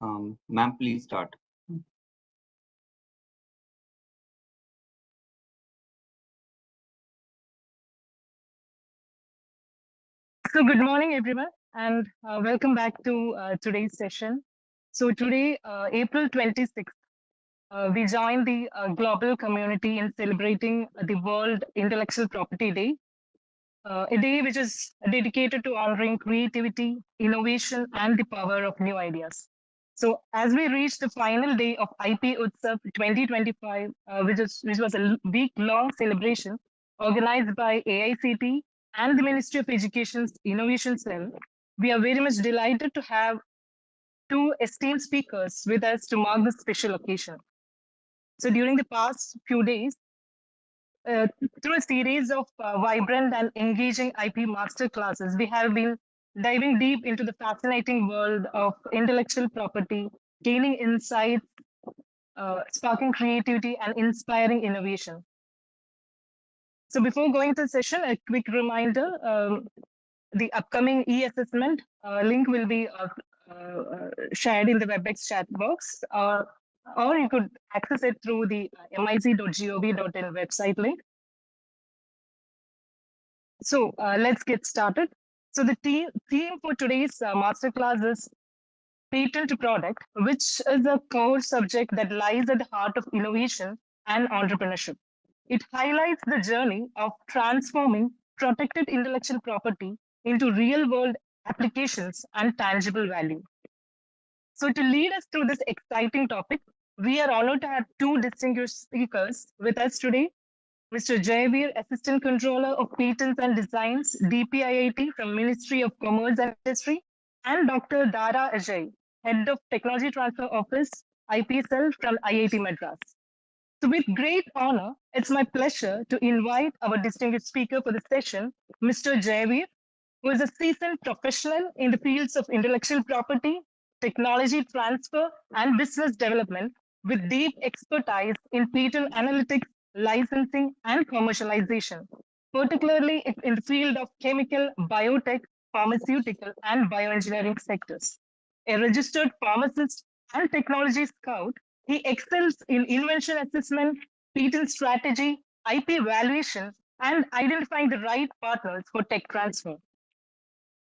Ma'am, please start. So good morning, everyone, and welcome back to today's session. So today, April 26th, we join the global community in celebrating the World Intellectual Property Day, a day which is dedicated to honoring creativity, innovation, and the power of new ideas. So as we reach the final day of IP Utsav 2025, which was a week-long celebration organized by AICT and the Ministry of Education's Innovation Cell, we are very much delighted to have two esteemed speakers with us to mark this special occasion. So during the past few days, uh, through a series of vibrant and engaging IP master classes, we have been diving deep into the fascinating world of intellectual property, gaining insights, sparking creativity, and inspiring innovation. So before going to the session, a quick reminder, the upcoming e-assessment link will be shared in the WebEx chat box, or you could access it through the mic.gov.in website link. So let's get started. So the theme for today's masterclass is patent to product, which is a core subject that lies at the heart of innovation and entrepreneurship. It highlights the journey of transforming protected intellectual property into real world applications and tangible value. So, to lead us through this exciting topic, we are honored to have two distinguished speakers with us today. Mr. Jayveer, Assistant Controller of Patents and Designs, DPIIT from Ministry of Commerce and Industry, and Dr. Dara Ajay, Head of Technology Transfer Office, IPSL from IIT Madras. So with great honor, it's my pleasure to invite our distinguished speaker for the session, Mr. Jayveer, who is a seasoned professional in the fields of intellectual property, technology transfer, and business development with deep expertise in patent analytics, licensing, and commercialization, particularly in the field of chemical, biotech, pharmaceutical, and bioengineering sectors. A registered pharmacist and technology scout, he excels in invention assessment, patent strategy, IP valuation, and identifying the right partners for tech transfer.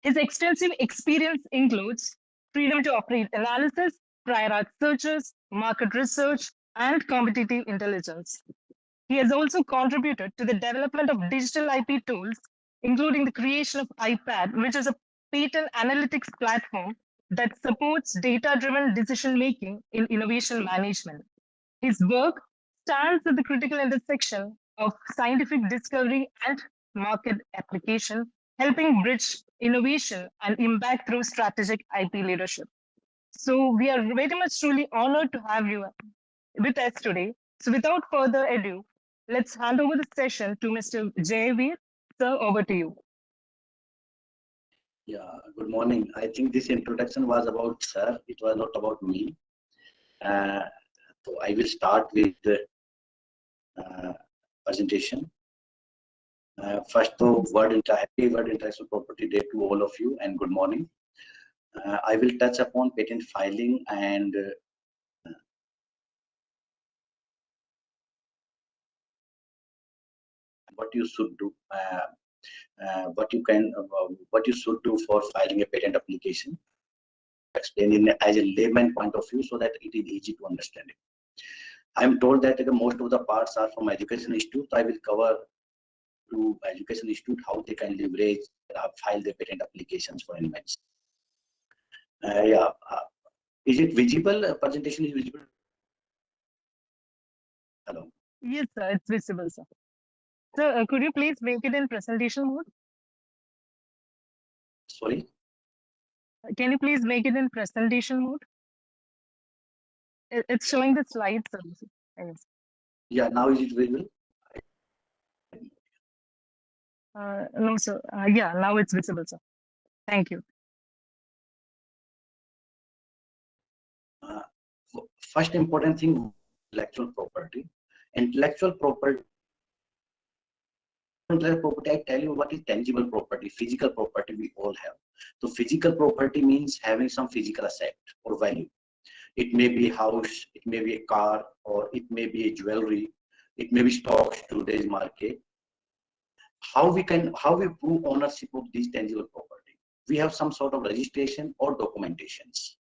His extensive experience includes freedom to operate analysis, prior art searches, market research, and competitive intelligence. He has also contributed to the development of digital IP tools, including the creation of iPad, which is a patent analytics platform that supports data driven decision making in innovation management. His work stands at the critical intersection of scientific discovery and market application, helping bridge innovation and impact through strategic IP leadership. So, we are very much truly honored to have you with us today. So, without further ado, let's hand over the session to Mr. Jayveer. Sir, over to you. Yeah, good morning. I think this introduction was about sir. It was not about me. So I will start with the presentation. First, happy World Intellectual Property Day to all of you, and good morning. I will touch upon patent filing and what you should do. What you should do for filing a patent application. Explain in as a layman point of view so that it is easy to understand it. I am told that most of the parts are from education institute. I will cover to education institute how they can leverage file their patent applications for invention. Is it visible? Presentation is visible. Hello. Yes, sir, it's visible, sir. Sir, could you please make it in presentation mode? Sorry. Can you please make it in presentation mode? It's showing the slides, sir. Yes. Yeah, now is it visible? No, sir. Yeah, now it's visible, sir. Thank you. First important thing, intellectual property. Intellectual property, I tell you what is tangible property, physical property we all have. So physical property means having some physical asset or value. It may be a house, it may be a car, or it may be a jewelry, it may be stocks to today's market. How we prove ownership of these tangible property? We have some sort of registration or documentations.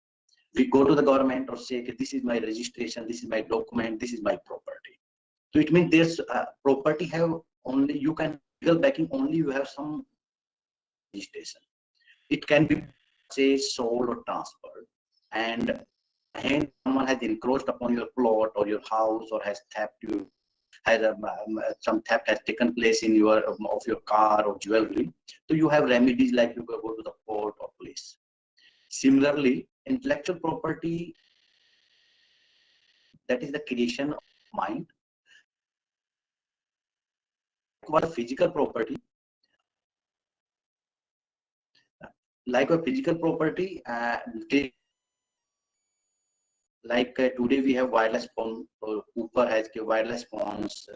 We go to the government or say, okay, this is my registration, this is my document, this is my property. So it means there's property have only, you can legal backing only you have some registration. It can be purchased, sold, or transferred. And hence someone has encroached upon your plot or your house, or has theft you, has some theft has taken place in your of your car or jewelry. So you have remedies like you go to the court or police. Similarly, intellectual property, that is the creation of mind. What a physical property, like a physical property, like today we have wireless phone, or Cooper has wireless phones,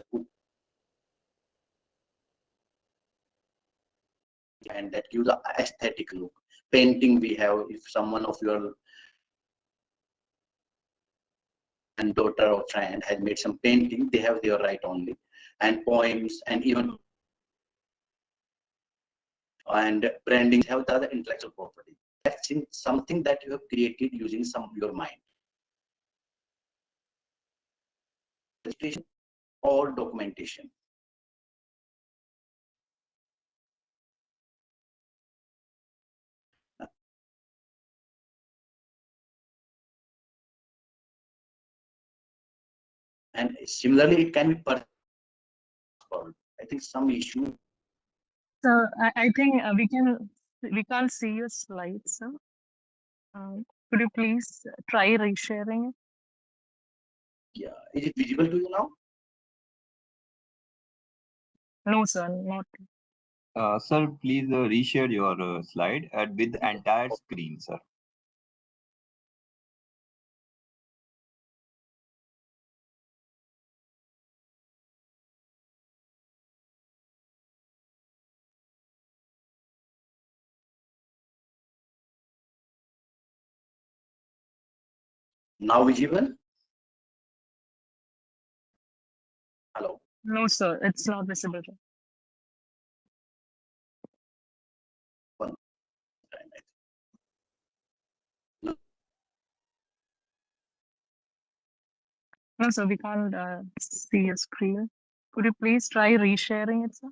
and that gives the aesthetic look. Painting we have, if someone of your and daughter or friend has made some painting, they have their right only. And poems and even and branding have the other intellectual property. That's something that you have created using some of your mind. Registration or documentation. And similarly, it can be purchased. I think some issue. So I think we can't see your slides, sir. Could you please try resharing it? Yeah, is it visible to you now? No, sir, not. Sir, please reshare your slide with the entire screen, sir. Now visible? Hello. No, sir, it's not visible. One time, I think. No, sir, we can't see your screen. Could you please try resharing it, sir?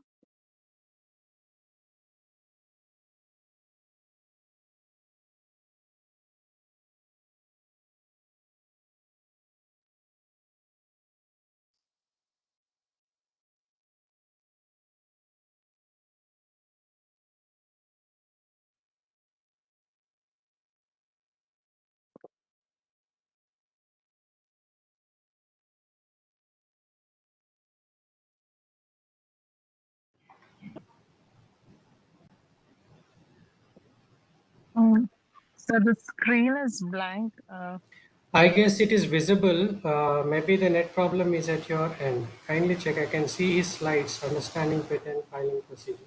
So the screen is blank. I guess it is visible. Maybe the net problem is at your end. Kindly check. I can see his slides, understanding patent filing procedure.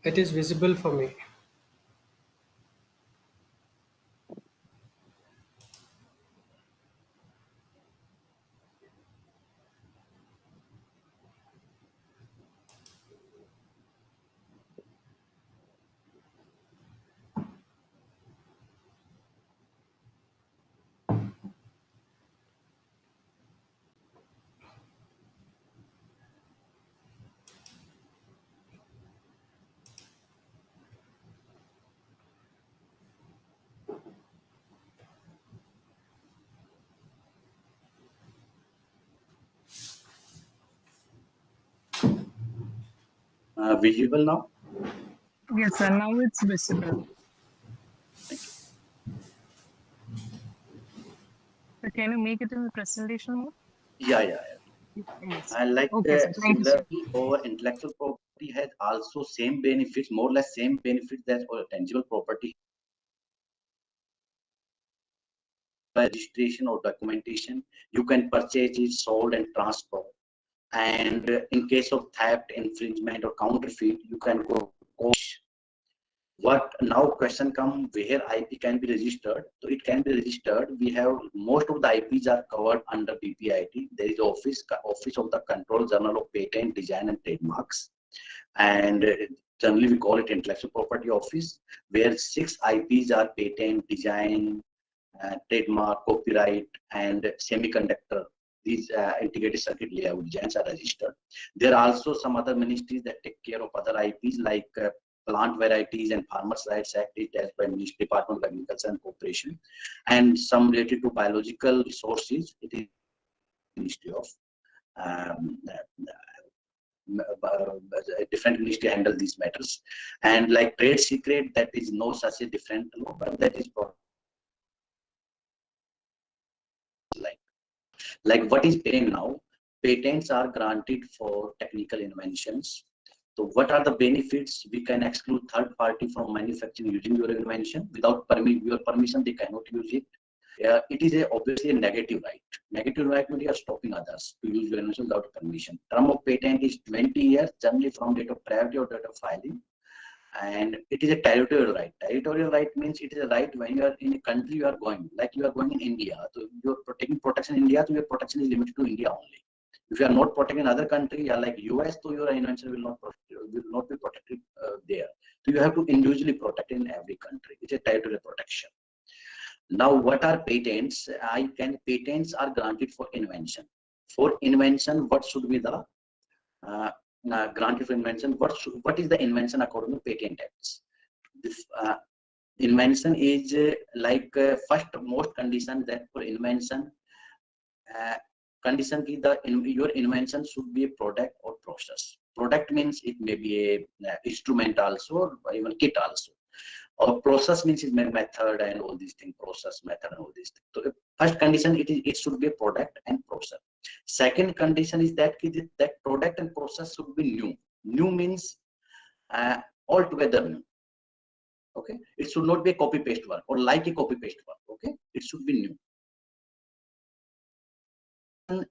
It is visible for me. Visible now? Yes, sir, now it's visible. Thank you. So can you make it in the presentation mode? Yeah. Yes. I like Okay, sir. Thank you, sir. similarly, our intellectual property has also same benefits, more or less same benefits that our tangible property. Registration or documentation, you can purchase it, sold, and transfer. And in case of theft, infringement, or counterfeit, you can go. What now question come where IP can be registered? So it can be registered. We have most of the IPs are covered under BPIT. There is Office of the Control General of Patent, Design and Trademarks, and generally we call it Intellectual Property Office, where 6 IPs are patent, design, trademark, copyright, and semiconductor. These integrated circuit layout designs are registered. There are also some other ministries that take care of other IPs like Plant Varieties and Farmers' Rights Act is dealt by Department of Agriculture and Cooperation, and some related to biological resources. It is Ministry of a different ministry handle these matters, and like trade secret, that is no such a different law, but that is like what is patent now? Patents are granted for technical inventions. So what are the benefits? We can exclude third party from manufacturing using your invention without your permission. They cannot use it. It is obviously a negative right. Negative right means you are stopping others to use your invention without permission. Term of patent is 20 years, generally from date of priority or date of filing. And it is a territorial right. Territorial right means it is a right when you are in a country you are going, like you are going in India. So you are taking protection in India, so your protection is limited to India only. If you are not protecting another country, like US, so your invention will not be protected there. So you have to individually protect in every country. It's a territorial protection. Now, what are patents? Patents are granted for invention. For invention, what should be the granted for invention? What is the invention according to patent acts? This invention is first most condition that for invention. Condition ki your invention should be a product or process. Product means it may be a instrument also, or even kit also. Or process means it may method and all these things, process, method and all these things. So the first condition, it should be a product and process. Second condition is that that product and process should be new. New means altogether new. Okay, it should not be a copy paste work or like a copy paste work. Okay, it should be new.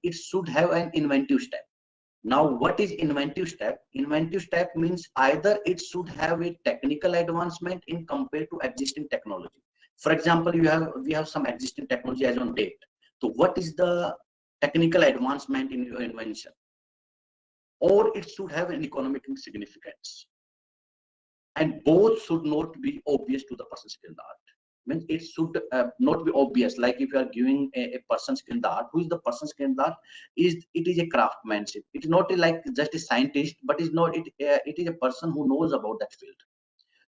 It should have an inventive step. Now, what is inventive step? Inventive step means either it should have a technical advancement in compared to existing technology. For example, we have some existing technology as on date. So what is the technical advancement in your invention? Or it should have an economic significance. And both should not be obvious to the person skilled art. Means it should not be obvious. Like if you are giving a person skilled art, who is the person skilled art? It is a craftsmanship. It is not like just a scientist, but it is a person who knows about that field.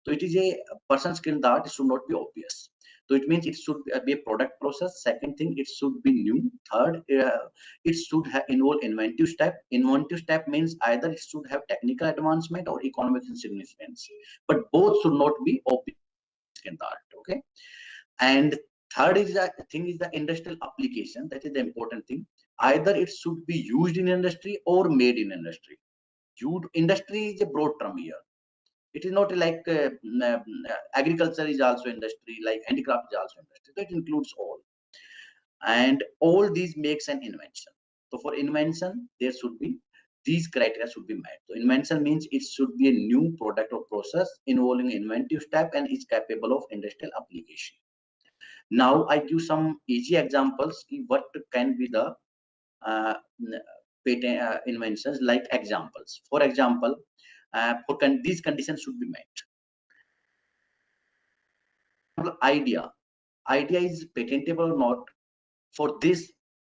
So it is a person skilled art. It should not be obvious. So it means it should be a product process. Second thing, it should be new. Third, it should involve inventive step. Inventive step means either it should have technical advancement or economic significance, but both should not be obvious in the art. Okay. And third is the industrial application. That is the important thing. Either it should be used in industry or made in industry. Industry is a broad term here. It is not like agriculture is also industry, like handicraft is also industry. That includes all. And all these makes an invention. So for invention, there should be these criteria should be met. So invention means it should be a new product or process involving inventive step and is capable of industrial application. Now I give some easy examples what can be the patent inventions, like examples. For example, these conditions should be met. Idea is patentable or not. For this,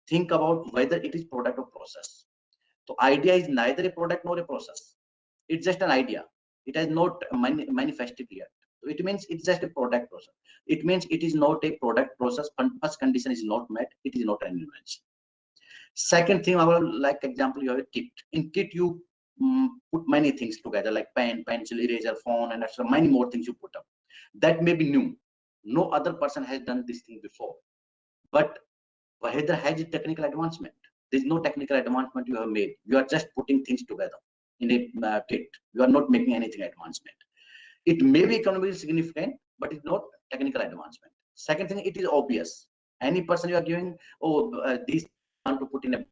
think about whether it is product or process. So idea is neither a product nor a process. It's just an idea. It has not manifested yet. So it means it's just a product process. It means it is not a product process. First condition is not met. It is not an invention. Second thing, our like example, you have a kit. In kit, you put many things together like pen, pencil, eraser, phone, and extra many more things you put up. That may be new. No other person has done this thing before. But whether has a technical advancement. There's no technical advancement you have made. You are just putting things together in a kit. You are not making anything advancement. It may be economically significant, but it's not technical advancement. Second thing, it is obvious. Any person you are giving, these want to put in a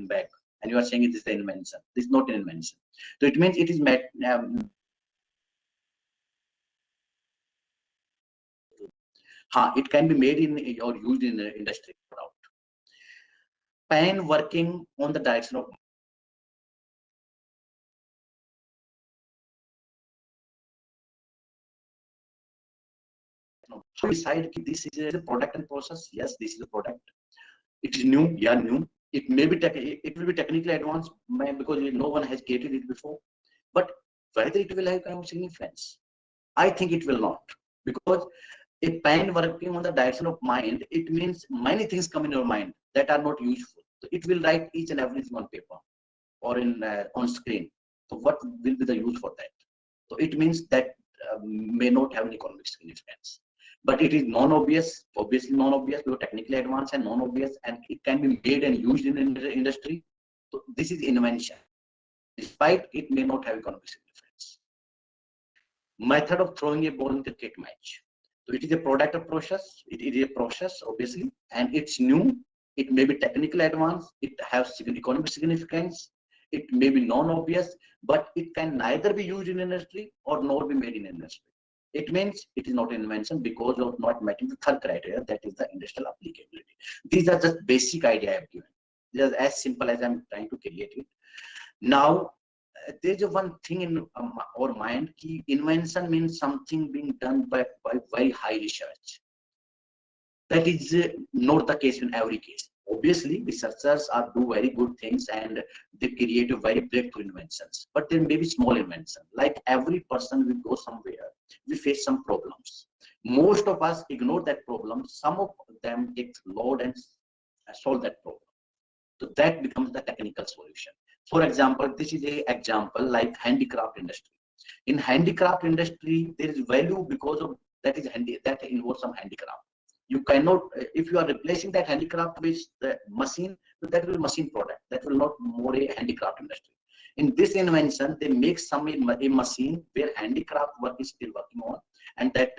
bag, and you are saying it is the invention. This is not an invention. So it means it is it can be made in or used in the industry. Pen working on the direction of so decide this is a product and process. Yes, this is a product. It is new. Yeah, new. It may be it will be technically advanced because no one has created it before. But whether it will have kind of significance, I think it will not, because a pen working on the direction of mind, it means many things come in your mind that are not useful. So it will write each and everything on paper or in on screen. So what will be the use for that? So it means that may not have any economic significance. But it is non-obvious, obviously non-obvious, because technically advanced and non-obvious, and it can be made and used in the industry. So this is invention. Despite it may not have economic significance. Method of throwing a ball in cricket match. So it is a product of process. It is a process, obviously, and it's new. It may be technically advanced. It has economic significance. It may be non-obvious, but it can neither be used in industry or nor be made in industry. It means it is not an invention because of not meeting the third criteria, that is the industrial applicability. These are just basic idea I have given. They are as simple as I'm trying to create it. Now, there's one thing in our mind: invention means something being done by very high research. That is not the case in every case. Obviously, researchers do very good things and they create a very breakthrough inventions. But there may be small invention. Like every person will go somewhere, we face some problems. Most of us ignore that problem. Some of them take load and solve that problem. So that becomes the technical solution. For example, this is an example like handicraft industry. In handicraft industry, there is value because of that involves some handicraft. You cannot, if you are replacing that handicraft with the machine, that will be machine product. That will not more a handicraft industry. In this invention, they make a machine where handicraft work is still working on, and that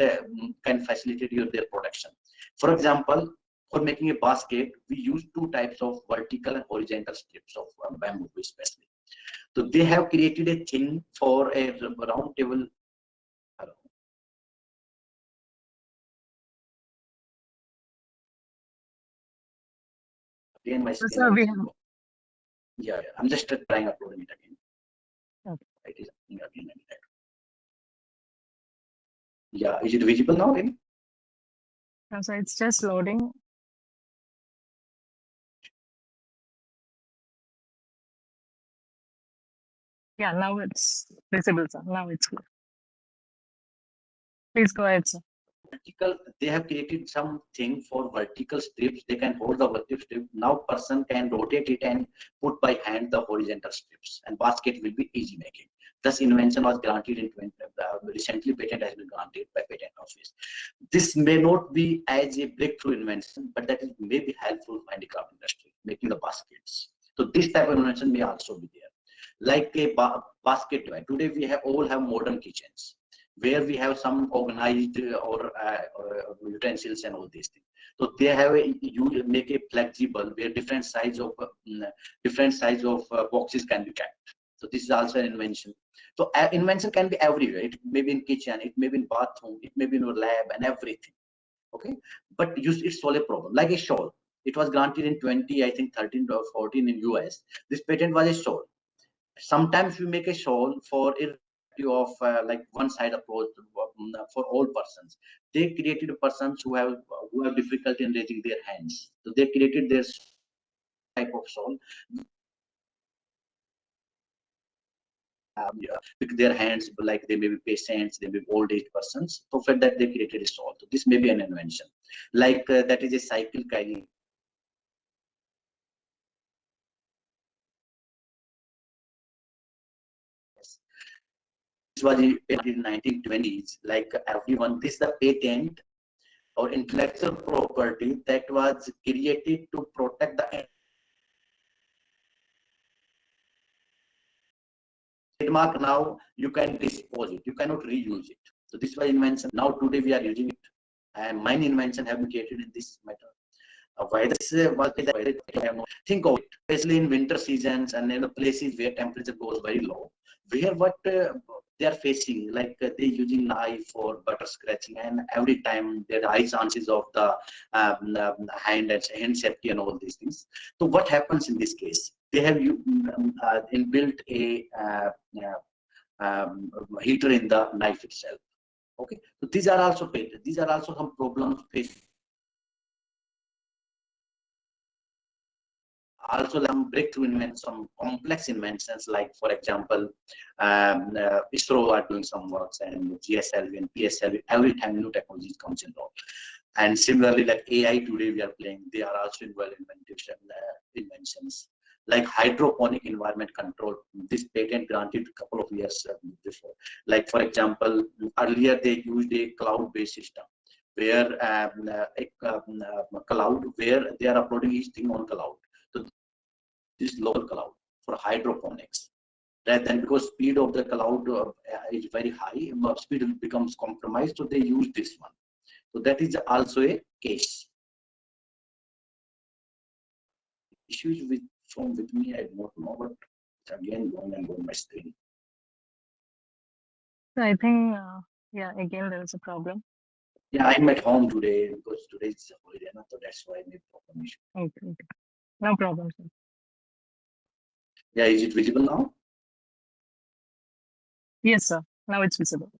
can facilitate their production. For example, for making a basket, we use two types of vertical and horizontal strips of bamboo, especially. So they have created a thing for a round table. Again, my screen. Yeah, I'm just trying uploading it again. Okay. It is again. Yeah, is it visible now? Again? So it's just loading. Yeah, now it's visible, sir. Now it's clear. Please go ahead, sir. Vertical, they have created something for vertical strips. They can hold the vertical strip. Now person can rotate it and put by hand the horizontal strips, and basket will be easy making. This invention was granted in recently patent has been granted by patent office. This may not be as a breakthrough invention, but that is may be helpful for handicraft industry making the baskets. So this type of invention may also be there. Like a basket device. Today we all have modern kitchens, where we have some organized or utensils and all these things. So they have you make a flexible where different size of boxes can be kept. So this is also an invention. So invention can be everywhere. It may be in kitchen, it may be in bathroom, it may be in your lab and everything. Okay, but it's solve a problem. Like a shawl, it was granted in 2013 or 14 in US. This patent was a shawl. Sometimes we make a shawl for of like one side approach for all persons. They created persons who have difficulty in raising their hands. So they created their type of shawl. With their hands, like they may be patients, they may be old age persons. So for that they created a shawl. So this may be an invention. Like that is a cycle carrying. This was in 1920s. Like everyone, this is the patent or intellectual property that was created to protect the trademark. Now you can dispose it, you cannot reuse it. So this was invention. Now today we are using it, and mine invention have been created in this matter. Why this think of it, especially in winter seasons and in the places where temperature goes very low, where what they are facing, like they're using knife for butter scratching, and every time there are high chances of the hand safety and all these things. So what happens in this case? They have inbuilt a heater in the knife itself. Okay, so these are also some problems faced. Also some breakthrough inventions, some complex inventions, like for example, ISRO are doing some works, and GSLV and PSLV, every time new technology comes in role. And similarly, like AI today we are playing, they are also involved in inventions. Like hydroponic environment control, this patent granted a couple of years before. Like for example, earlier they used a cloud-based system, where cloud, where they are uploading each thing on cloud. So this local cloud for hydroponics, rather than, because speed of the cloud is very high, speed becomes compromised, so they use this one. So that is also a case. Issues with me, I don't know, but it's again going and going my screen. I think, yeah, again, there is a problem. Yeah, I'm at home today because today is a holiday, so that's why I made problem issue. Okay, no problem, sir. Yeah, is it visible now? Yes, sir. Now it's visible.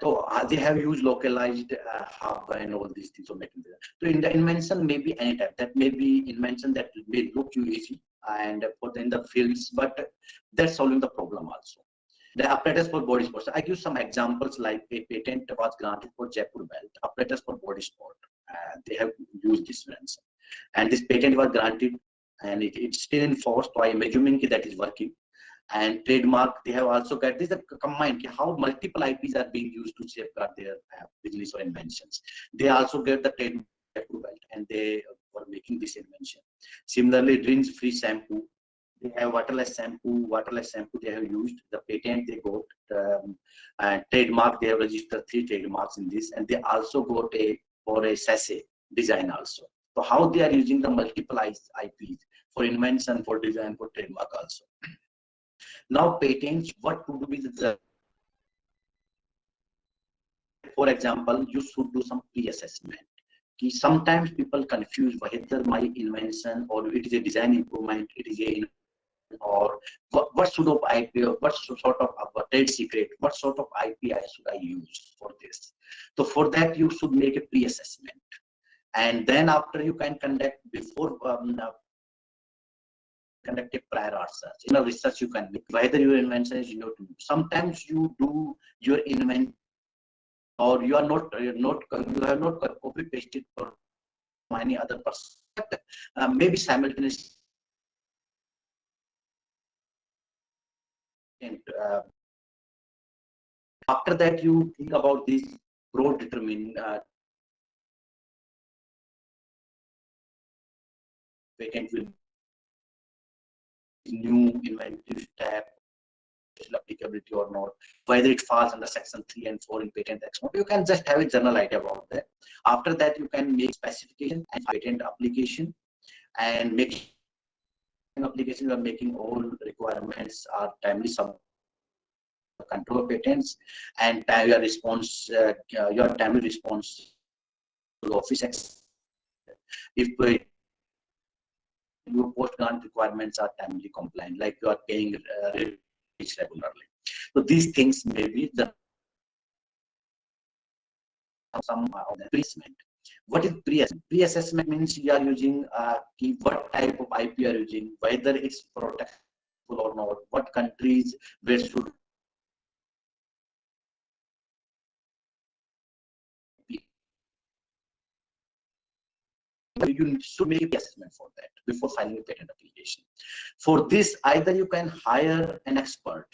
So they have used localized hub and all these things of making this. So in the invention, maybe any type, that may be invention that may look you easy and put in the fields, but that's solving the problem also. The apparatus for body sports. I give some examples, like a patent was granted for Jaipur belt, apparatus for body sport. They have used this invention, and this patent was granted, and it's still in force. So I am assuming that is working. And trademark, they have also got this combined, how multiple IPs are being used to safeguard their business or inventions. They also get the trademark approval, and they were making this invention. Similarly, rinse free shampoo, they have waterless shampoo they have used. The patent they got, and trademark, they have registered 3 trademarks in this, and they also got for a sachet design also. So how they are using the multiple IPs for invention, for design, for trademark also. Now patents, what could be the, for example, you should do some pre-assessment. Sometimes people confuse whether my invention or it is a design improvement, it is a, or what sort of IP, what sort of trade secret, what sort of IP should I use for this. So for that, you should make a pre-assessment, and then after you can conduct, before conduct a prior art search. In a research, you can make whether your invention is new to you. Sometimes you do your invention, or you have not copy pasted for any other person, but maybe simultaneously. And after that, you think about this broad determine patent will new inventive step, applicability or not, whether it falls under section 3 and 4 in patent export. You can just have a general idea about that. After that, you can make specification and patent application, and make application. You are making all requirements are timely sub control patents, and your response, your timely response to the office. If your post grant requirements are timely compliant, like you are paying regularly. So these things may be the some placement. What is pre-assessment? Pre-assessment means you are using what type of IP you are using, whether it's protectable or not, what countries, where should be. You should make an assessment for that before filing a patent application. For this, either you can hire an expert.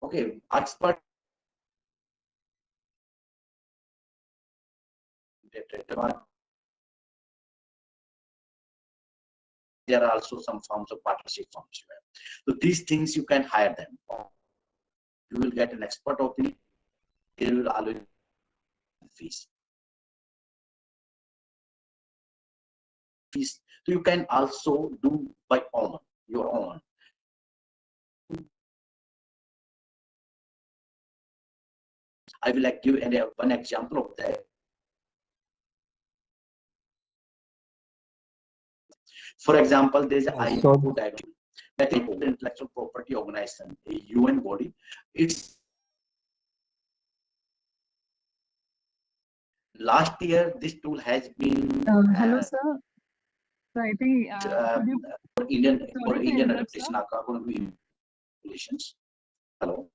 Okay, expert. There are also some forms of partnership forms. So these things you can hire them. You will get an expert opinion. They will always fees. So you can also do by your own. I will give one example of that. For example, there is IPO diagram, that is Intellectual Property Organization, a UN body. It's last year this tool has been Hello, sir. So I think could you for Indian interrupt, sir? adaptation according regulations. Hello.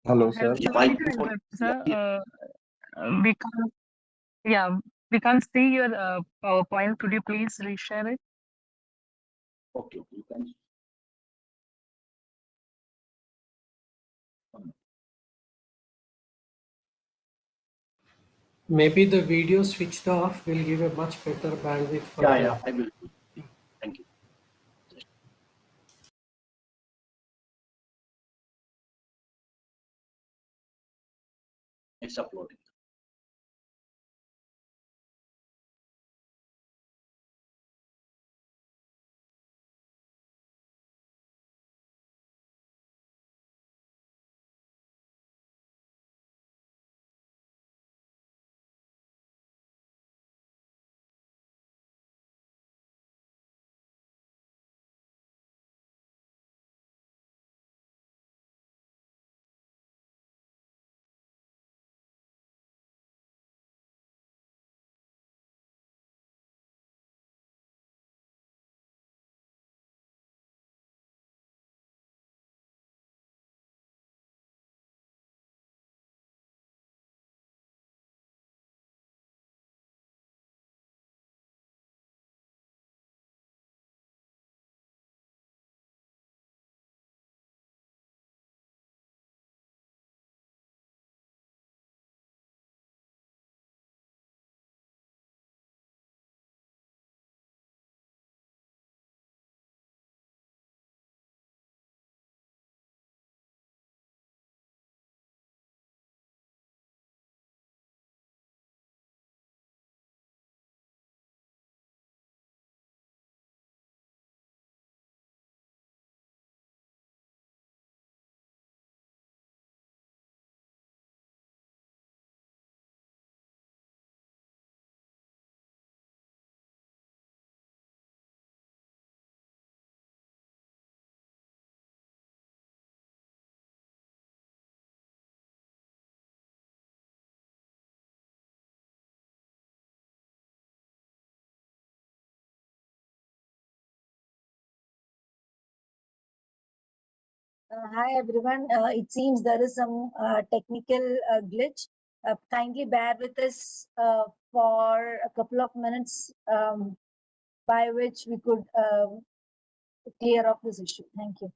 Hello, Hello, sir. sorry to interrupt, sir. We can't. Yeah, we can't see your PowerPoint. Could you please reshare it? Okay, you can. Maybe the video switched off will give a much better bandwidth for Yeah, I will. Thank you. It's uploading. Hi everyone. It seems there is some technical glitch. Kindly bear with us for a couple of minutes, by which we could clear off this issue. Thank you.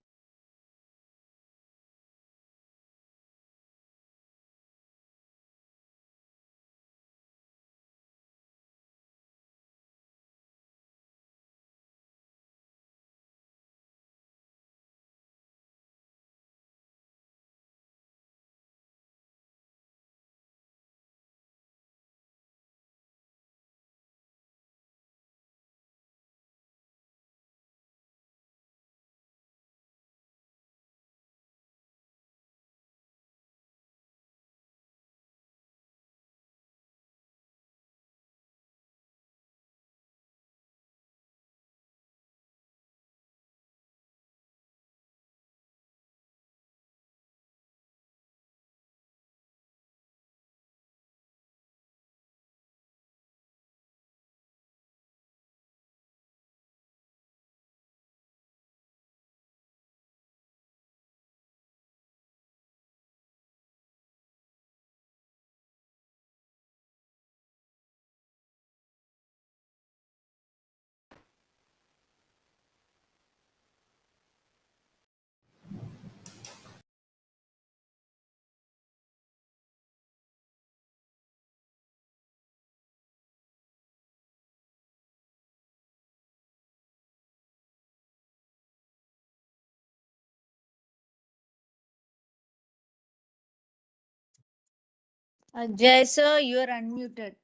Jay sir, you are unmuted.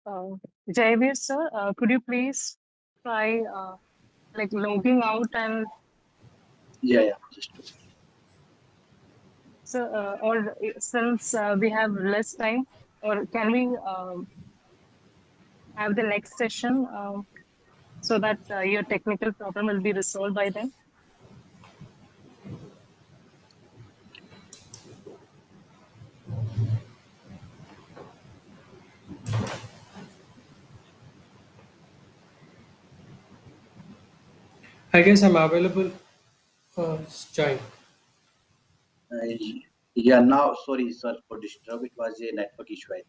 Uh, Jaiveer, sir, could you please try like logging out and Yeah, just so or since we have less time, or can we have the next session so that your technical problem will be resolved by then? I guess I'm available. Join. yeah, now, sorry, sir, for disturb. It was a network issue, I think.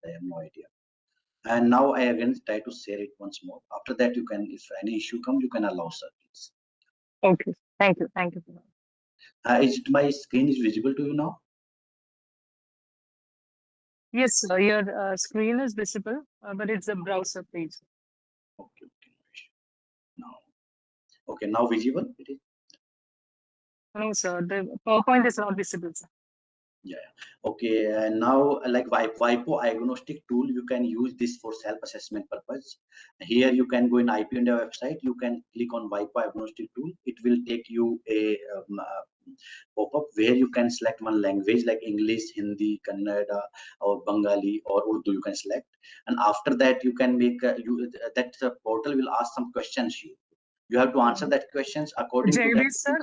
I have no idea. And now I again try to share it once more. After that, you can, if any issue comes, you can allow, sir, please. Okay, thank you. Thank you for that. Is it my screen is visible to you now? Yes, sir, your screen is visible, but it's a browser page. Okay, now, okay, now visible. It is. No, sir, the PowerPoint is not visible, sir. Yeah. Okay. And now, like WIPO diagnostic tool, you can use this for self-assessment purpose. Here, you can go in IP India website. You can click on WIPO diagnostic tool. It will take you a pop-up where you can select one language like English, Hindi, Kannada, or Bengali, or Urdu. You can select, and after that, you can make that portal will ask some questions you. You have to answer that questions according to that. Jaiveer, sir,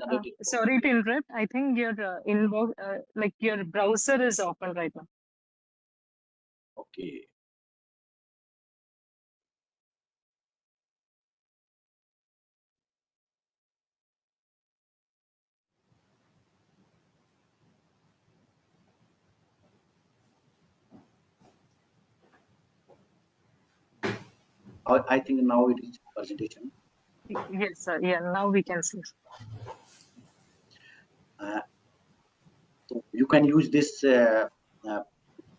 sorry to interrupt. I think your inbox, like your browser is open right now. Okay. I think now it is presentation. Yes, sir. Yeah, now we can see. So you can use this Wi-Fi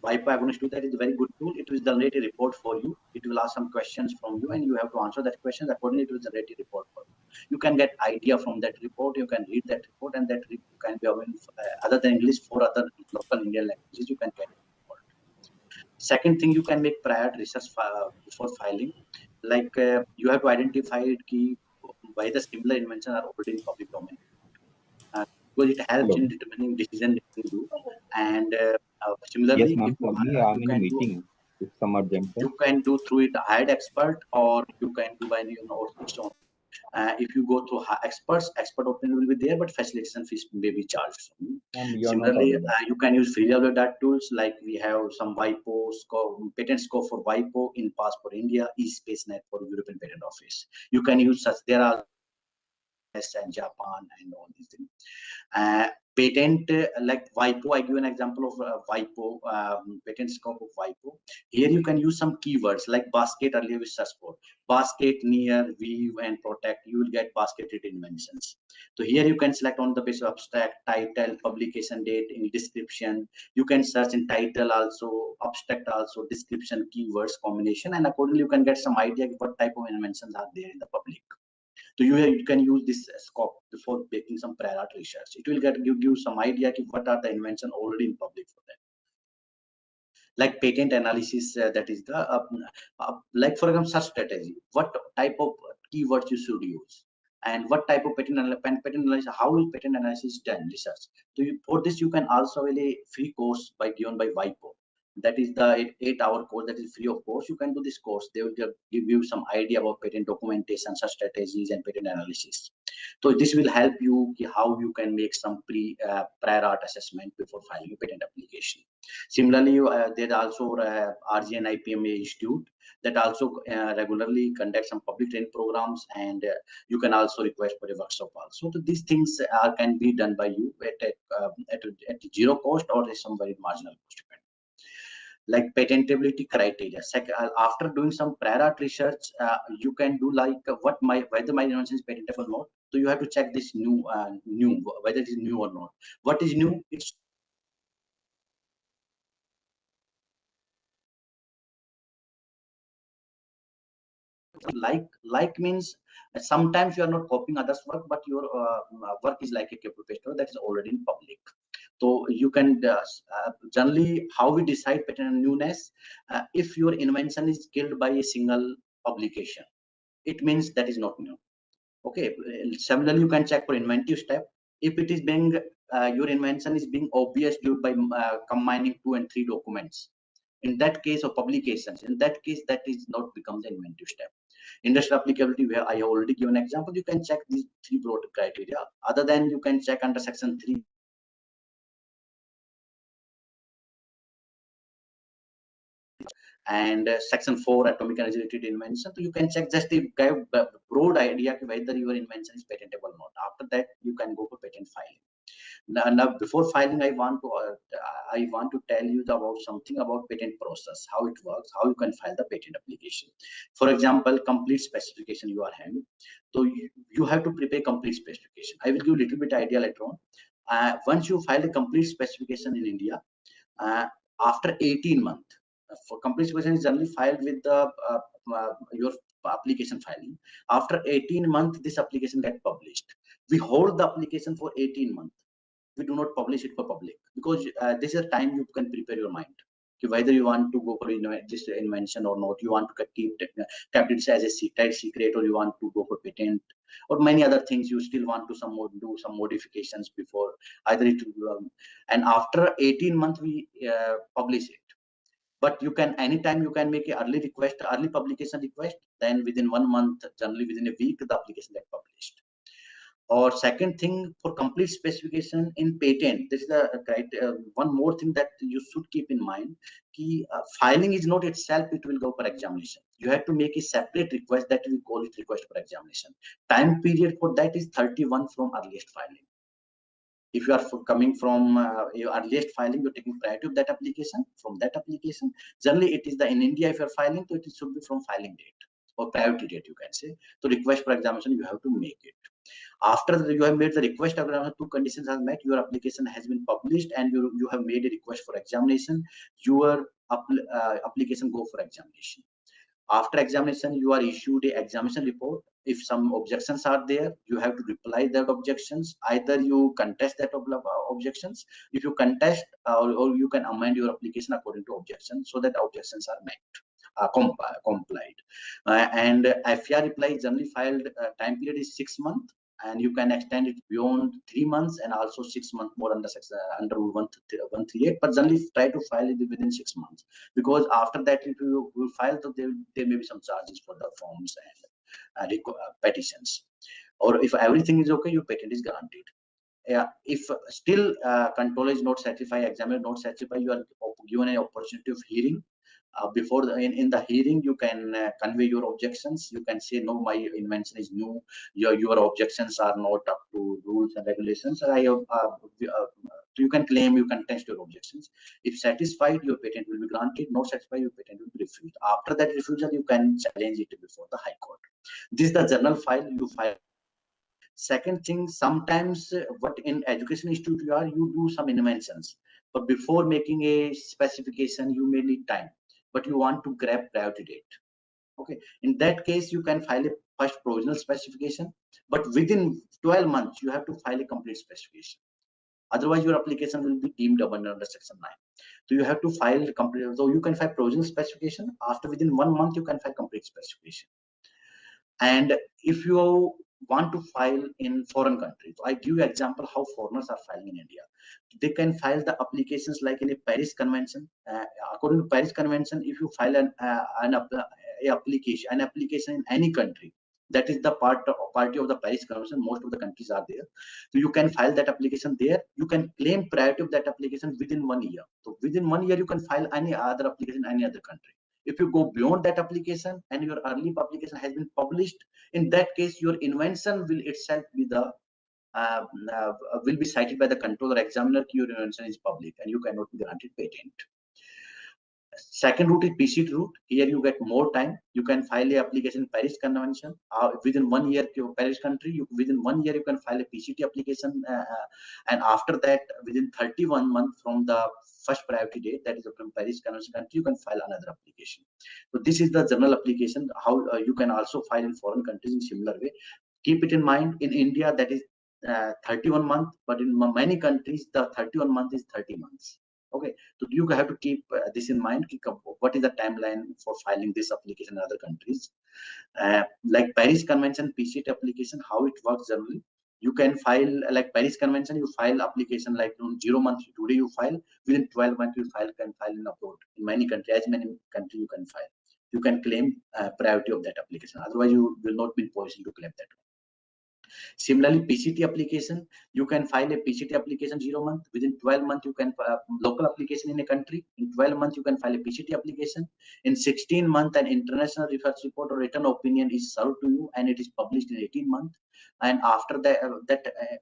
agonist tool. That is a very good tool. It will generate a report for you. It will ask some questions from you, and you have to answer that question. Accordingly, it will generate a report for you. You can get idea from that report. You can read that report, and that can be available other than English for other local Indian languages. You can get the report. Second thing, you can make prior research before filing. Like you have to identify key why the similar inventions are already in public domain. Because it helps in determining decision making you. And Yes, similarly, ma'am. if Sorry, I'm you in a can do meeting. It's some urgent. you can do through it hired expert, or you can do by its own. If you go through experts, expert opinion will be there, but facilitation fees may be charged. You're not Similarly, audible. you can use free level data tools like we have some WIPO score, patent score for WIPO in Passport India, eSpaceNet for European Patent Office. You can use such. There are and Japan and all these things. Patent like WIPO, I give an example of WIPO, patent scope of WIPO. Here you can use some keywords like basket, earlier we searched for basket, near, weave, and protect. You will get basketed inventions. So here you can select on the basis of abstract, title, publication date, in description. You can search in title also, abstract also, description, keywords combination, and accordingly you can get some idea of what type of inventions are there in the public. So you can use this scope before making some prior art research. It will give you some idea of what are the invention already in public for them. Like patent analysis, that is the like for example search strategy. What type of keywords you should use, and what type of patent analysis, how is patent analysis done research. So for this you can also avail a free course given by WIPO. That is the 8-hour course that is free of course. You can do this course. They will give you some idea about patent documentation, such strategies, and patent analysis. So this will help you how you can make some prior art assessment before filing a patent application. Similarly, there are also RGN IPMA Institute that also regularly conduct some public training programs, and you can also request for a workshop also. So these things can be done by you at zero cost or some very marginal cost. Like patentability criteria. After doing some prior art research, you can do like whether my invention is patentable or not. So you have to check this new whether it is new or not. What is new? It's like means sometimes you are not copying others' work, but your work is like a copy paste that is already in public. So you can generally how we decide patent newness. If your invention is killed by a single publication, it means that is not new. Okay. Similarly, you can check for inventive step. If it is being your invention is being obvious due by combining 2 and 3 documents, in that case of publications, in that case that is not becomes an inventive step. Industrial applicability, where I have already given an example, you can check these 3 broad criteria. Other than you can check under section 3 and section 4 atomic energy related invention. So you can check just the broad idea whether your invention is patentable or not. After that, you can go for patent filing. Now before filing, I want to tell you about something about patent process, how it works, how you can file the patent application. For example, complete specification you are having. So you have to prepare complete specification. I will give a little bit idea later on. Once you file a complete specification in India, after 18 months, for complete specification is generally filed with the your application filing. After 18 months, this application get published. We hold the application for 18 months. We do not publish it for public because this is a time you can prepare your mind whether you want to go for this invention or not. You want to keep it as a tight secret, or you want to go for patent, or many other things. You still want to do some modifications before either it and after 18 months we publish it. But you can anytime you can make an early publication request. Then within 1 month, generally within a week, the application get published. Or second thing, for complete specification in patent, this is one more thing that you should keep in mind. Filing is not itself, it will go for examination. You have to make a separate request that we call it request for examination. Time period for that is 31 from earliest filing. If you are coming from your earliest filing, you're taking priority of that application. From that application, generally it is in India, if you're filing, so it should be from filing date or priority date, you can say. So request for examination, you have to make it. After you have made the request, 2 conditions are met, your application has been published and you have made a request for examination, your application go for examination. After examination, you are issued a examination report. If some objections are there, you have to reply that objections. Either you contest that objections. If you contest, or you can amend your application according to objections, so that objections are met, complied. And FR reply is generally filed. Time period is 6 months, and you can extend it beyond 3 months and also 6 months more under 138. But generally try to file it within 6 months, because after that, if you will file, so there may be some charges for the forms and petitions. Or if everything is okay, your patent is granted. If still controller is not satisfied, examiner not satisfied, you are given an opportunity of hearing. Before in the hearing, you can convey your objections. You can say, no, my invention is new. Your objections are not up to rules and regulations. You can claim, you can test your objections. If satisfied, your patent will be granted. Not satisfied, your patent will be refused. After that refusal, you can challenge it before the High Court. This is the general file you file. Second thing, sometimes what in education institute you do some inventions, but before making a specification, you may need time, but you want to grab priority date. Okay, in that case, you can file a first provisional specification, but within 12 months, you have to file a complete specification. Otherwise, your application will be deemed abandoned under section 9. So you have to file complete. So you can file provisional specification. After within 1 month, you can file complete specification. And if you want to file in foreign countries. So I give you example how foreigners are filing in India. They can file the applications like in a Paris Convention. According to Paris Convention, if you file an application in any country, that is the party of the Paris Convention. Most of the countries are there, so you can file that application there. You can claim priority of that application within 1 year. So within 1 year, you can file any other application in any other country. If you go beyond that application and your early publication has been published, in that case, your invention will itself be the will be cited by the controller examiner. Your invention is public and you cannot be granted patent. Second route is PCT route. Here you get more time. You can file a application in Paris Convention within 1 year. Paris country, within 1 year you can file a PCT application, and after that, within 31 months from the first priority date, that is from Paris Convention country, you can file another application. So this is the general application. How you can also file in foreign countries in similar way. Keep it in mind. In India, that is 31 months, but in many countries, the 31 month is 30 months. Okay, so you have to keep this in mind. What is the timeline for filing this application in other countries? Like Paris Convention PCT application, how it works generally? You can file like Paris Convention. You file application like 0 months. Today you file, within 12 months you can file in abroad. In many countries, as many countries you can file. You can claim priority of that application. Otherwise, you will not be in position to claim that. Similarly, PCT application, you can file a PCT application 0 month. Within 12 months, you can local application in a country. In 12 months, you can file a PCT application. In 16 months, an international research report or written opinion is served to you, and it is published in 18 months. And after that,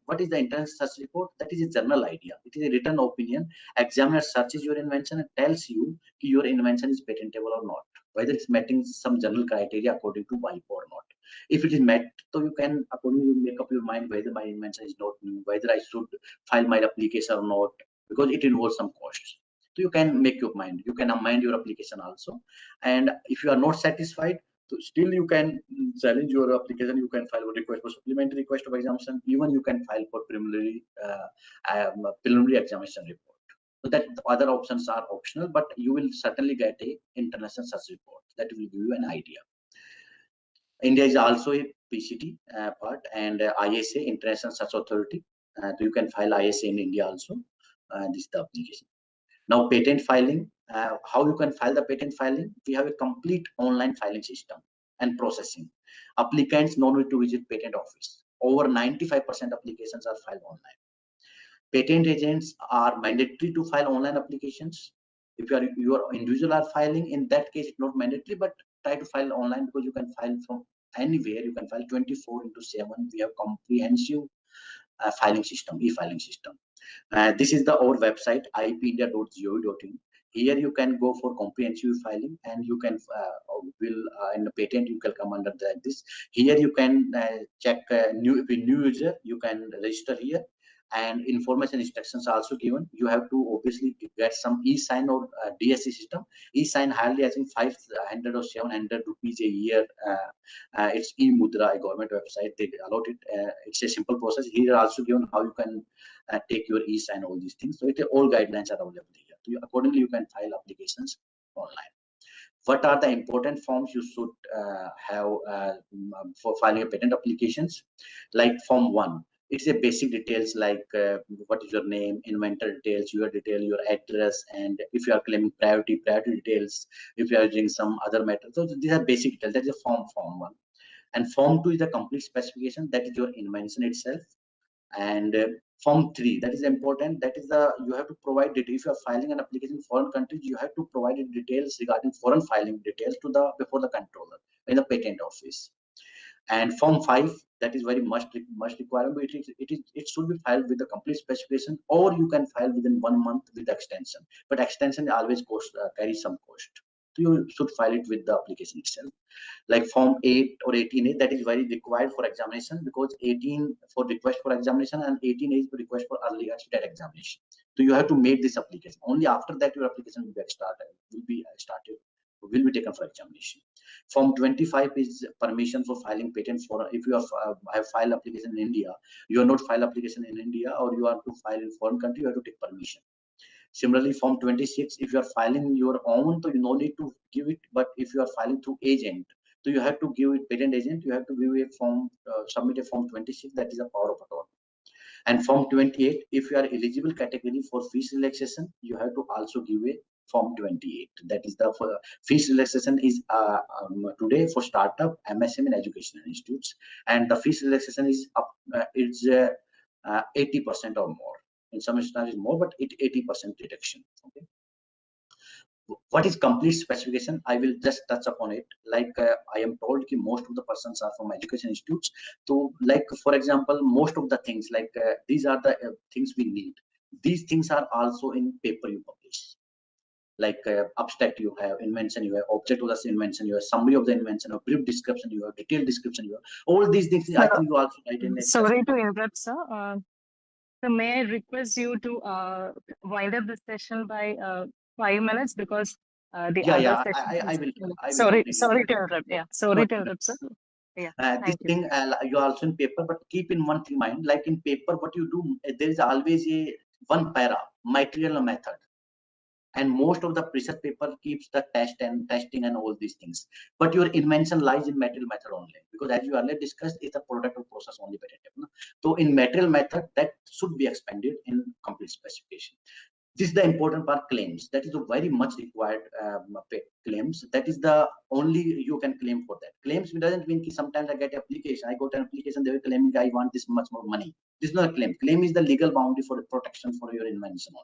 what is the international research report? That is a general idea. It is a written opinion. Examiner searches your invention and tells you if your invention is patentable or not, whether it's meeting some general criteria according to WIPO or not. If it is met, so you can accordingly make up your mind whether my invention is not new, whether I should file my application or not, because it involves some costs. So you can make your mind. You can amend your application also. And if you are not satisfied, so still you can challenge your application. You can file a request for supplementary request of examination. Even you can file for preliminary examination report. So that other options are optional, but you will certainly get a international search report that will give you an idea. India is also a PCT part, and ISA, International Search Authority. So you can file ISA in India also. This is the application. Now, patent filing. How you can file the patent filing? We have a complete online filing system and processing. Applicants no need to visit patent office. Over 95% applications are filed online. Patent agents are mandatory to file online applications. If your individual are filing, in that case, it's not mandatory, but try to file online because you can file from anywhere. You can file 24/7. We have comprehensive filing system, e-filing system. This is our website, ipindia.gov.in. Here you can go for comprehensive filing, and you can in the patent you can come under this. Here you can check new user. You can register here. And information instructions are also given. You have to obviously get some e-sign or DSC system. E-sign hardly, I think, 500 or 700 rupees a year. It's e-mudra, a government website. They allot it. It's a simple process. Here also given how you can take your e-sign, all these things. So all guidelines are available here. So accordingly, you can file applications online. What are the important forms you should have for filing a patent applications? Like Form 1. It's a basic details like what is your name, inventor details, your detail, your address, and if you are claiming priority details, if you are using some other matter. So these are basic details. That is a form 1. And Form 2 is the complete specification. That is your invention itself. And Form 3, that is important. That is you have to provide it. If you are filing an application in foreign countries, you have to provide details regarding foreign filing details before the controller in the patent office. And Form 5, that is very much requirement. It should be filed with the complete specification, or you can file within 1 month with extension. But extension always carries some cost. So you should file it with the application itself. Like Form 8 or 18A, that is very required for examination, because 18 for request for examination and 18A is for request for early accident examination. So you have to make this application. Only after that your application will be taken for examination. Form 25 is permission for filing patents for if you have filed application in India, you are not filed application in India, or you are to file in foreign country, you have to take permission. Similarly, Form 26, if you are filing your own, so you no need to give it. But if you are filing through agent, So you have to give it patent agent, you have to give a form, submit a form 26, that is a power of attorney. And form 28, if you are eligible category for fees relaxation, you have to also give a form 28. That is the fees relaxation is today for startup, MSM and educational institutes, and the fees relaxation is up, it's 80% or more. In some instances more, but it 80% reduction. Okay. What is complete specification? I will just touch upon it. Like I am told that most of the persons are from education institutes. So like, for example, most of the things like these are the things we need. These things are also in paper you publish. Like abstract you have, invention you have, object of the invention you have, summary of the invention, a brief description you have, detailed description you have. All these things I think you also write in. Sorry to interrupt, sir. So may I request you to wind up the session by 5 minutes, because the other session I will sorry complete to interrupt. Yeah, sorry to interrupt, sir. Yeah, this thank thing you are also in paper, but keep in one thing mind, like in paper what you do, there is always a one para, material method, and most of the research paper keeps the test and testing and all these things, but your invention lies in material method only, because as you earlier discussed, it's a product or process only patentable. So in material method, that should be expanded in complete specification. This is the important part, claims. That is a very much required claims. That is the only you can claim for that. Claims doesn't mean sometimes I get application, I got an application, they will claim I want this much more money. This is not a claim. Claim is the legal boundary for the protection for your invention.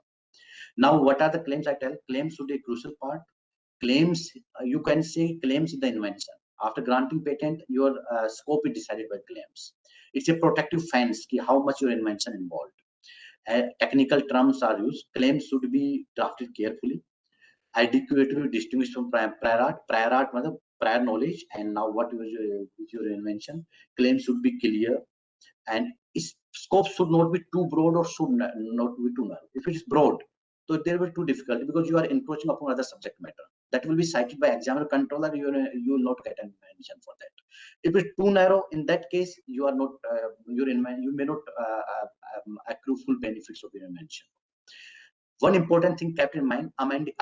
Now, what are the claims? I tell claims should be a crucial part. Claims, you can say claims is the invention. After granting patent, your scope is decided by claims. It's a protective fence, how much your invention involved. Technical terms are used. Claims should be drafted carefully, adequately distinguished from prior art. Prior art means prior knowledge, and now what is your invention. Claims should be clear, and its scope should not be too broad or should not be too narrow. If it is broad, so there will be too difficult, because you are encroaching upon other subject matter that will be cited by examiner controller. You will not get an mention for that. If it's too narrow, in that case, you are not you may not accrue full benefits of your invention. One important thing kept in mind,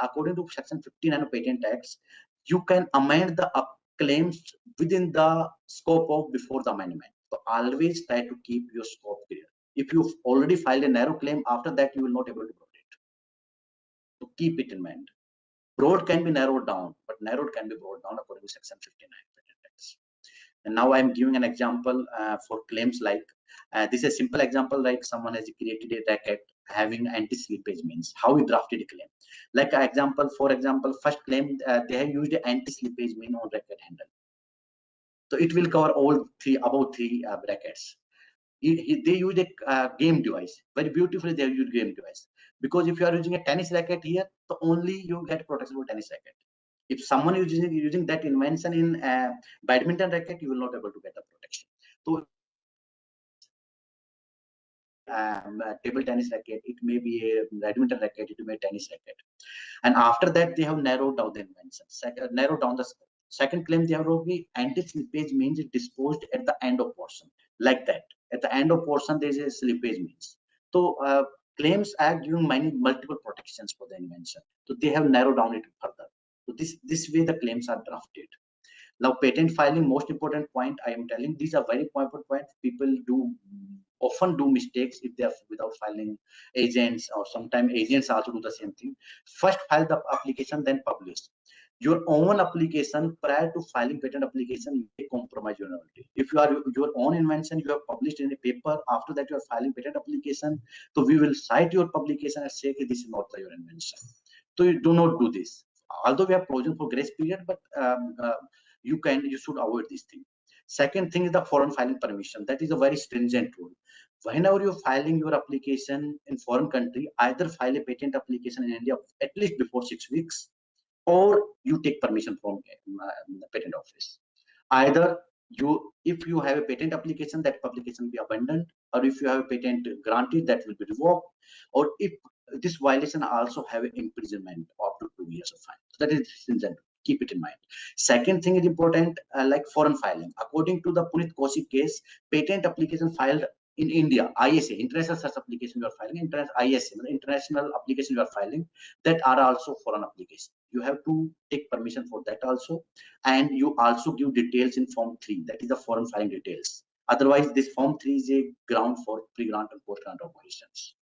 according to section 59 of Patent Acts, you can amend the claims within the scope of before the amendment. So always try to keep your scope clear. If you've already filed a narrow claim, after that you will not able to broad it. So keep it in mind. Broad can be narrowed down, but narrowed can be brought down according to section 59 Patent Acts. And now I'm giving an example for claims like this is a simple example, like someone has created a racket having anti-slippage means. How we drafted a claim. Like an example, for example, first claim they have used an anti-slippage mean on racket handle. So it will cover all about three brackets. They use a game device. Very beautifully they use game device. Because if you are using a tennis racket here, so only you get protection for tennis racket. If someone is using that invention in badminton racket, you will not able to get the protection. So table tennis racket, it may be a badminton racket, it may be a tennis racket. And after that, they have narrowed down the invention. Narrowed down the second claim they have wrote me anti-slippage means it disposed at the end of portion. Like that. At the end of portion, there is a slippage means. So claims are giving multiple protections for the invention. So they have narrowed down it further. So this way the claims are drafted. Now, patent filing, most important point I am telling, these are very important points. People often do mistakes if they are without filing agents, or sometimes agents also do the same thing. First file the application, then publish. Your own application prior to filing patent application may compromise your novelty. If you are your own invention, you have published in a paper, after that you are filing patent application, so we will cite your publication and say this is not your invention. So you do not do this. Although we have provision for grace period, but you should avoid this thing. Second thing is the foreign filing permission. That is a very stringent rule. Whenever you're filing your application in foreign country, either file a patent application in India at least before 6 weeks, or you take permission from the patent office. Either if you have a patent application, that publication will be abandoned, or if you have a patent granted, that will be revoked, or if this violation also have an imprisonment up to 2 years of fine. So that is stringent. Keep it in mind. Second thing is important, like foreign filing. According to the Punit Kaushik case, patent application filed in India, ISA, international search application you are filing, ISA, international application you are filing, that are also foreign application. You have to take permission for that also, and you also give details in Form 3, that is the foreign filing details. Otherwise, this Form 3 is a ground for pre-grant and post-grant operations.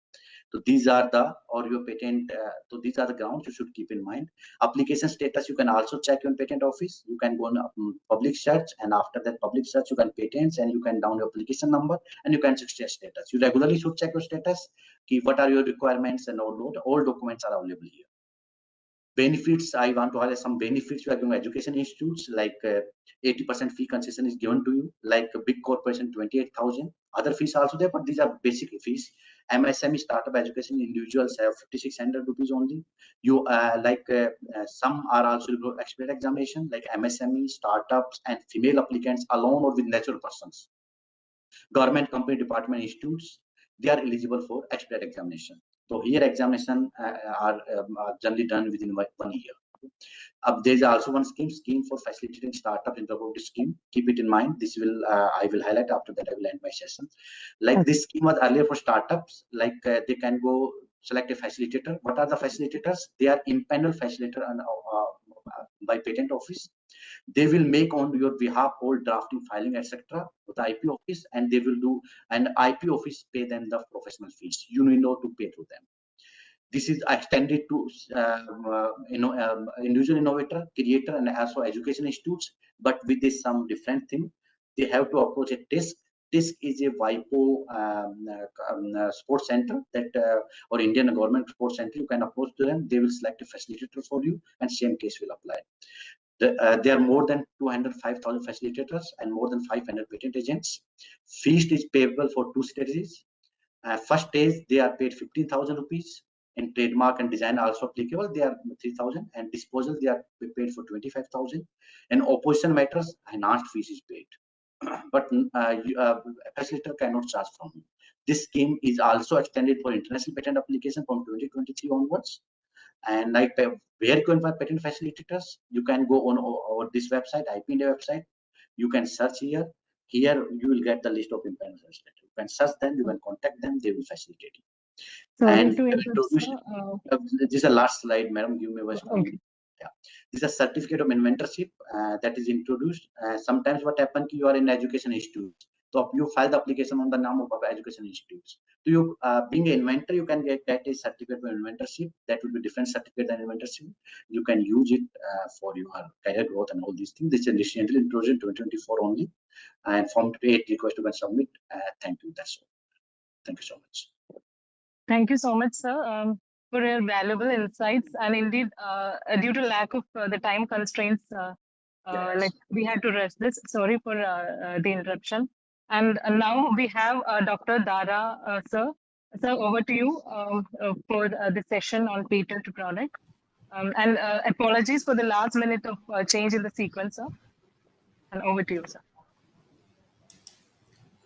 So these are the, or your patent, so these are the grounds you should keep in mind. Application status, you can also check in patent office. You can go on public search, and after that public search, you can patents, and you can download your application number, and you can check status. You regularly should check your status, what are your requirements, and all documents are available here. Benefits, I want to highlight some benefits you are giving education institutes, like 80% fee concession is given to you, like a big corporation 28,000. Other fees also there, but these are basic fees. MSME startup education individuals have 5,600 rupees only. You some are also expert examination, like MSME startups and female applicants alone or with natural persons. Government, company, department, institutes, they are eligible for expert examination. So here examination are generally done within 1 year. There is also one scheme for facilitating startup in the scheme. Keep it in mind. This will I will highlight. After that, I will end my session. Like this scheme was earlier for startups. Like they can go select a facilitator. What are the facilitators? They are in-panel facilitator and by patent office. They will make on your behalf all drafting, filing, etc. with the IP office, and they will do, and IP office pay them the professional fees. You need not to pay to them. This is extended to individual innovator, creator, and also education institutes, but with this some different thing. They have to approach a TISC. TISC is a WIPO sports center that or Indian government sports center. You can approach to them. They will select a facilitator for you, and same case will apply. There are more than 205,000 facilitators and more than 500 patent agents. Fees is payable for 2 stages. First stage, they are paid 15,000 rupees. In trademark and design also applicable, they are 3,000. And disposal, they are paid for 25,000. And opposition matters, enhanced fees is paid. But a facilitator cannot charge from you. This scheme is also extended for international patent application from 2023 onwards. And like where you can find patent facilitators, you can go on our this website, IP India website. You can search here. Here you will get the list of independent facilitators. You can search them, you can contact them, they will facilitate you. Sorry And to interrupt, sir. this is the last slide, madam. Give me a Okay. Yeah, this is a certificate of inventorship that is introduced. Sometimes what happens, you are in education institute, so you file the application on the name of education institutes. So you being an inventor, you can get a certificate of inventorship. That will be different certificate than inventorship. You can use it for your career growth and all these things. This is recently introduced in 2024 only, and Form 8 request you can submit. Thank you. That's all. Thank you so much. Thank you so much, sir, for your valuable insights. And indeed, due to lack of the time constraints, Yes. like we had to rush this. Sorry for the interruption. And now we have Dr. Dara, sir. Sir, over to you for the session on patent to product. And apologies for the last minute of change in the sequence, sir. And over to you, sir.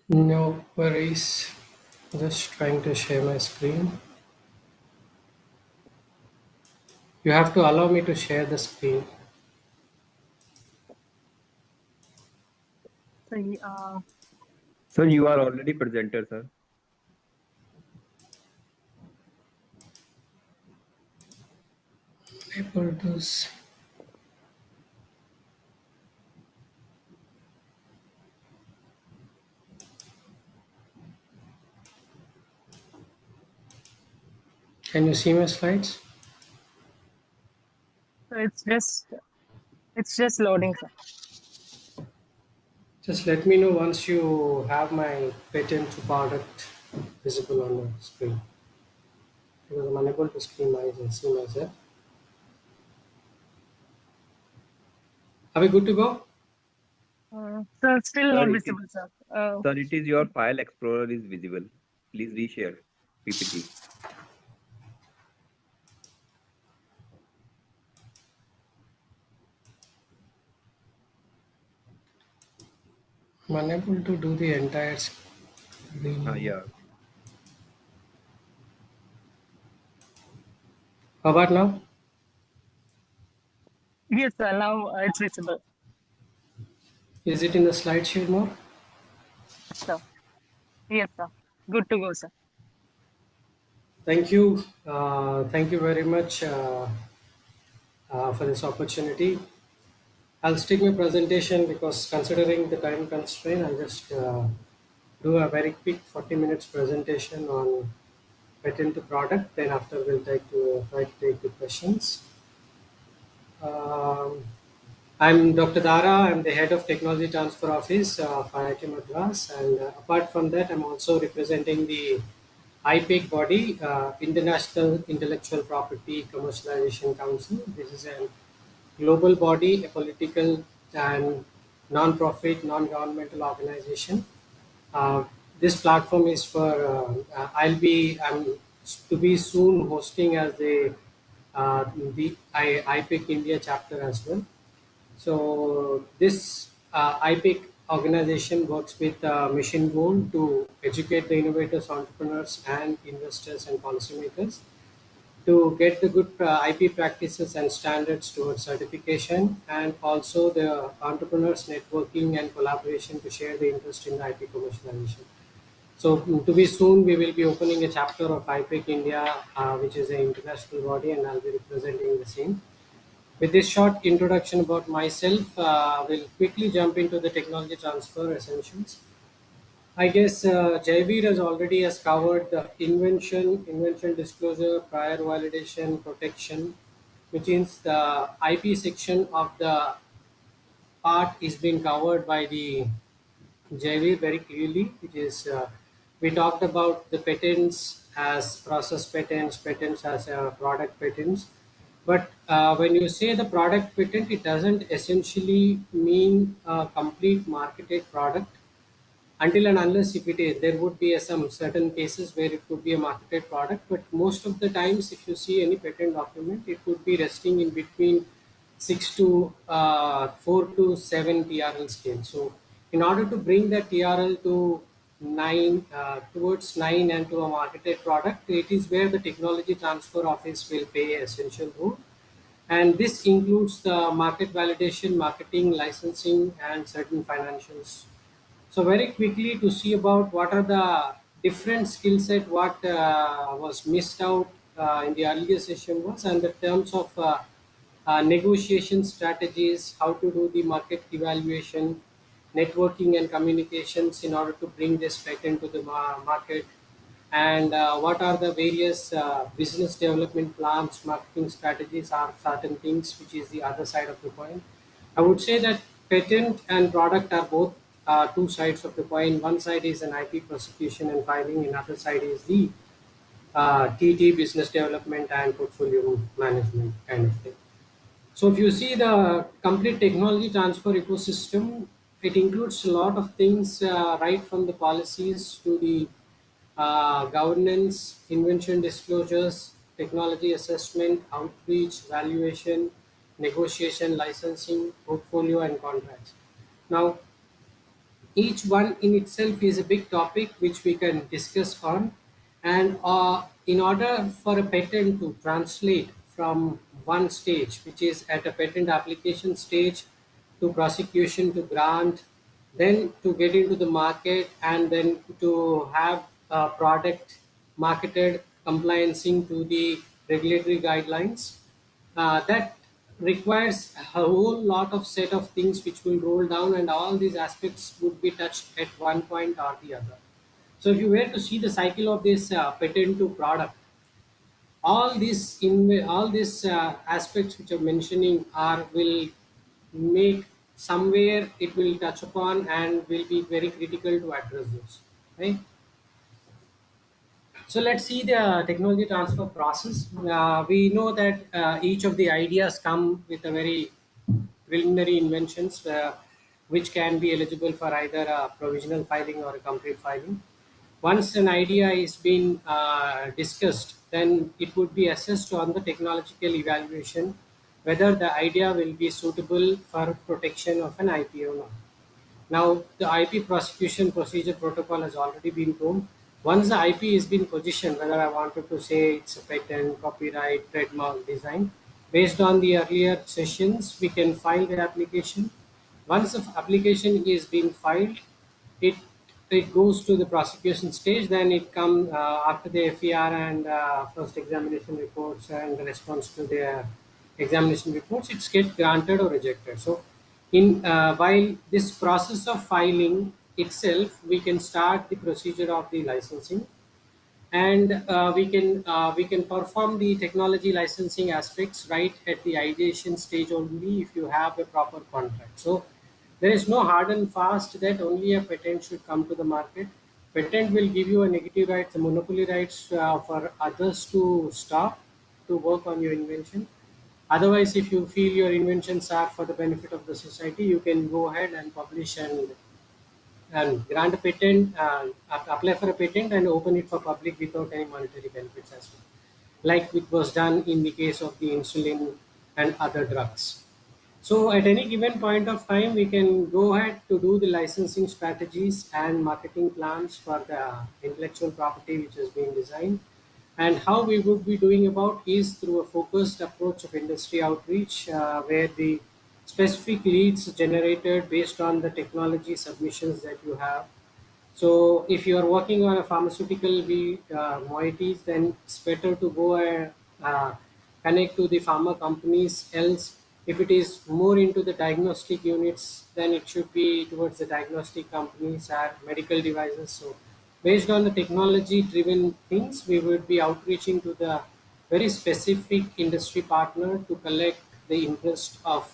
No worries. Just trying to share my screen. You have to allow me to share the screen. So, Sir, you are already presenter, sir. Able to see. Can you see my slides? so it's just loading, sir. Just let me know once you have my patent to product visible on the screen. Because I'm unable to see myself. Are we good to go? So still Sir, not it is, visible, sir. sir, it is your file explorer is visible. Please reshare PPT. I'm unable to do the entire screen. Yeah. How about now? Yes, sir. Now it's visible. Is it in the slideshow more? So Yes, sir. Good to go, sir. Thank you. Thank you very much for this opportunity. I'll stick my presentation because considering the time constraint, I'll just do a very quick 40 minutes presentation on patent to product. Then after we'll try to take the questions. Um, I'm Dr. Dara. I'm the head of Technology Transfer Office of IIT Madras, and apart from that, I'm also representing the IPIC body, International Intellectual Property Commercialization Council. This is a global body, a political and non-profit, non-governmental organization. Uh, this platform is for I'm to be soon hosting as the IPIC India chapter as well. So this IPIC organization works with mission goal to educate the innovators, entrepreneurs, and investors and policymakers to get the good IP practices and standards towards certification, and also the entrepreneurs networking and collaboration to share the interest in the IP commercialization. So to be soon, we will be opening a chapter of IPIC India, which is an international body, and I'll be representing the same. With this short introduction about myself, we'll quickly jump into the technology transfer essentials. I guess Jaivir has covered the invention disclosure, prior validation, protection, which means the IP section of the part is being covered by the Jaivir very clearly, which is we talked about the patents as process patents, patents as product patents. But when you say the product patent, it doesn't essentially mean a complete marketed product until and unless if it is, there would be some certain cases where it could be a marketed product, but most of the times if you see any patent document, it would be resting in between 6 to 4 to 7 TRL scale. So in order to bring that TRL to 9 towards 9 and to a marketed product, it is where the technology transfer office will play an essential role, and this includes the market validation, marketing, licensing, and certain financials. So very quickly to see about what are the different skill set, what was missed out in the earlier session was, and the terms of negotiation strategies, how to do the market evaluation, networking and communications in order to bring this patent to the market, and what are the various business development plans, marketing strategies are certain things which is the other side of the coin. I would say that patent and product are both two sides of the coin. One side is an IP prosecution and filing, and other side is the TT, business development and portfolio management kind of thing. So if you see the complete technology transfer ecosystem, it includes a lot of things, right from the policies to the governance, invention disclosures, technology assessment, outreach, valuation, negotiation, licensing, portfolio, and contracts. Now, each one in itself is a big topic which we can discuss on, and in order for a patent to translate from one stage, which is at a patent application stage, to prosecution, to grant, then to get into the market, and then to have a product marketed compliancing to the regulatory guidelines, that requires a whole lot of set of things which will roll down, and all these aspects would be touched at one point or the other. So if you were to see the cycle of this patent to product, all these aspects which I'm mentioning are will make somewhere it will touch upon and will be very critical to address those, right? So let's see the technology transfer process. We know that each of the ideas come with a very preliminary inventions, which can be eligible for either a provisional filing or a complete filing. Once an idea is being discussed, then it would be assessed on the technological evaluation whether the idea will be suitable for protection of an IP or not. Now, the IP prosecution procedure protocol has already been told. Once the IP is been positioned, whether I wanted to say it's a patent, copyright, trademark, design, based on the earlier sessions, we can file the application. Once the application is being filed, it it goes to the prosecution stage, then it comes after the FER and first examination reports and the response to their examination reports, it's get granted or rejected. So in while this process of filing itself, we can start the procedure of the licensing, and we can perform the technology licensing aspects right at the ideation stage only if you have a proper contract. So there is no hard and fast that only a patent should come to the market. Patent will give you a negative rights, a monopoly rights for others to stop to work on your invention. Otherwise, if you feel your inventions are for the benefit of the society, you can go ahead and publish and grant a patent, apply for a patent and open it for public without any monetary benefits as well, like it was done in the case of the insulin and other drugs. So at any given point of time, we can go ahead to do the licensing strategies and marketing plans for the intellectual property which has been designed. And how we would be doing about is through a focused approach of industry outreach, where the specific leads generated based on the technology submissions that you have. So if you are working on a pharmaceutical moieties, then it's better to go and connect to the pharma companies. Else, if it is more into the diagnostic units, then it should be towards the diagnostic companies or medical devices. So based on the technology driven things, we would be outreaching to the very specific industry partner to collect the interest of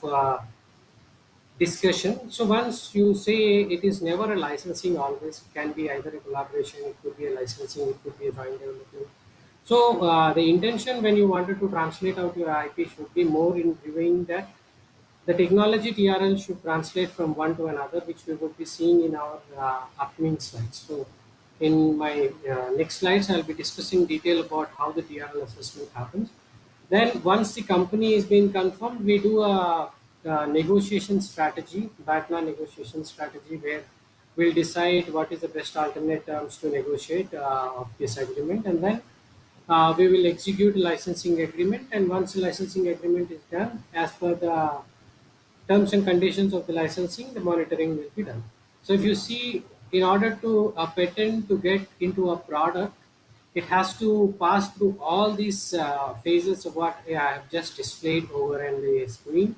discussion. So once you say it is never a licensing, always it can be either a collaboration, it could be a licensing, it could be a joint development. So the intention when you wanted to translate out your IP should be more in reviewing that the technology TRL should translate from one to another, which we would be seeing in our upcoming slides. So in my next slides, I'll be discussing detail about how the TRL assessment happens. Then once the company is being confirmed, we do a negotiation strategy, background negotiation strategy, where we'll decide what is the best alternate terms to negotiate of this agreement, and then we will execute a licensing agreement. And once the licensing agreement is done, as per the terms and conditions of the licensing, the monitoring will be done. So if you see, in order to a patent to get into a product, it has to pass through all these phases of what I have just displayed over in the screen.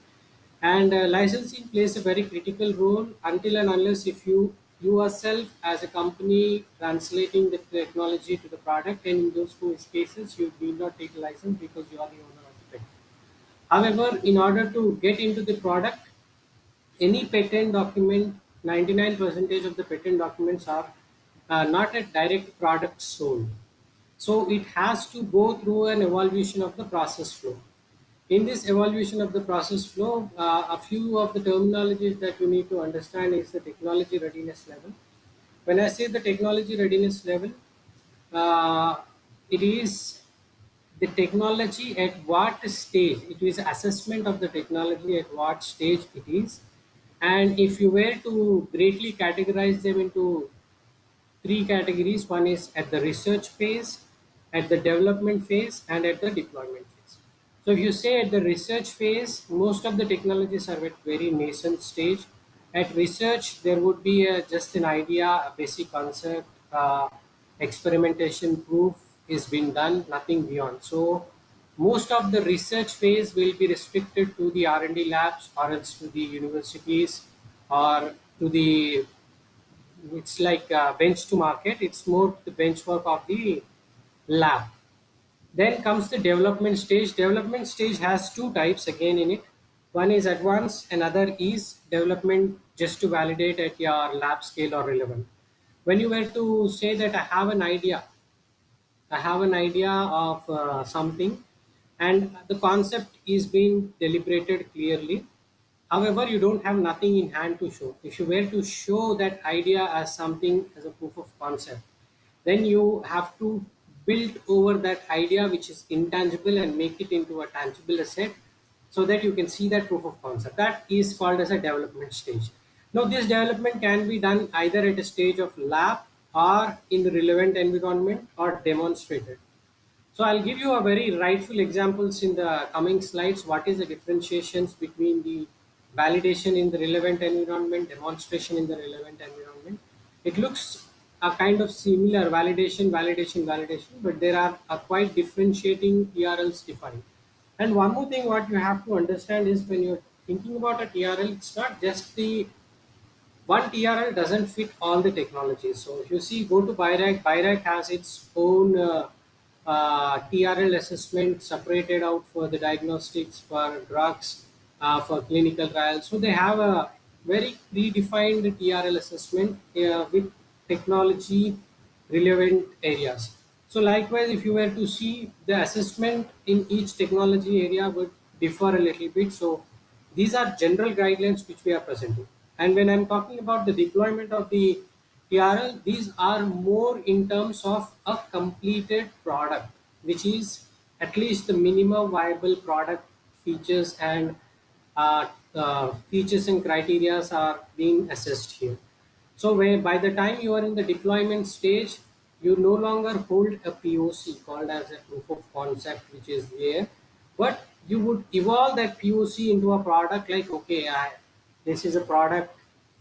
And licensing plays a very critical role until and unless if you yourself as a company translating the technology to the product, and in those two cases you need not take a license because you are the owner of the patent. However, in order to get into the product, any patent document, 99% of the patent documents are not a direct product sold. So it has to go through an evaluation of the process flow. In this evaluation of the process flow, a few of the terminologies that you need to understand is the technology readiness level. When I say the technology readiness level, uh, it is the technology at what stage, it is assessment of the technology at what stage it is. And if you were to greatly categorize them into three categories, one is at the research phase, at the development phase, and at the deployment phase. So if you say at the research phase, most of the technologies are at very nascent stage. At research, there would be just an idea, a basic concept, experimentation proof is being done, nothing beyond. So most of the research phase will be restricted to the R&D labs or else to the universities or to the, it's like bench to market, it's more the benchmark of the lab. Then comes the development stage. Development stage has two types again in it. One is advanced, another is development just to validate at your lab scale or relevant. When you were to say that I have an idea of something, and the concept is being deliberated clearly. However, you don't have nothing in hand to show. If you were to show that idea as something as a proof of concept, then you have to build over that idea which is intangible and make it into a tangible asset so that you can see that proof of concept. That is called as a development stage. Now, this development can be done either at a stage of lab or in the relevant environment or demonstrated. So I'll give you a very rightful examples in the coming slides. What is the differentiations between the validation in the relevant environment, demonstration in the relevant environment? It looks are kind of similar, validation, but there are quite differentiating TRLs defined. And one more thing, what you have to understand is when you're thinking about a TRL, it's not just the one TRL doesn't fit all the technologies. So if you see, go to BIRAC has its own TRL assessment separated out for the diagnostics, for drugs, for clinical trials. So they have a very predefined TRL assessment with technology relevant areas. So likewise, if you were to see, the assessment in each technology area would differ a little bit. So these are general guidelines which we are presenting. And when I'm talking about the deployment of the TRL, these are more in terms of a completed product, which is at least the minimum viable product features and features and criteria are being assessed here. So where by the time you are in the deployment stage, you no longer hold a POC called as a proof of concept, which is there, but you would evolve that POC into a product like, okay, this is a product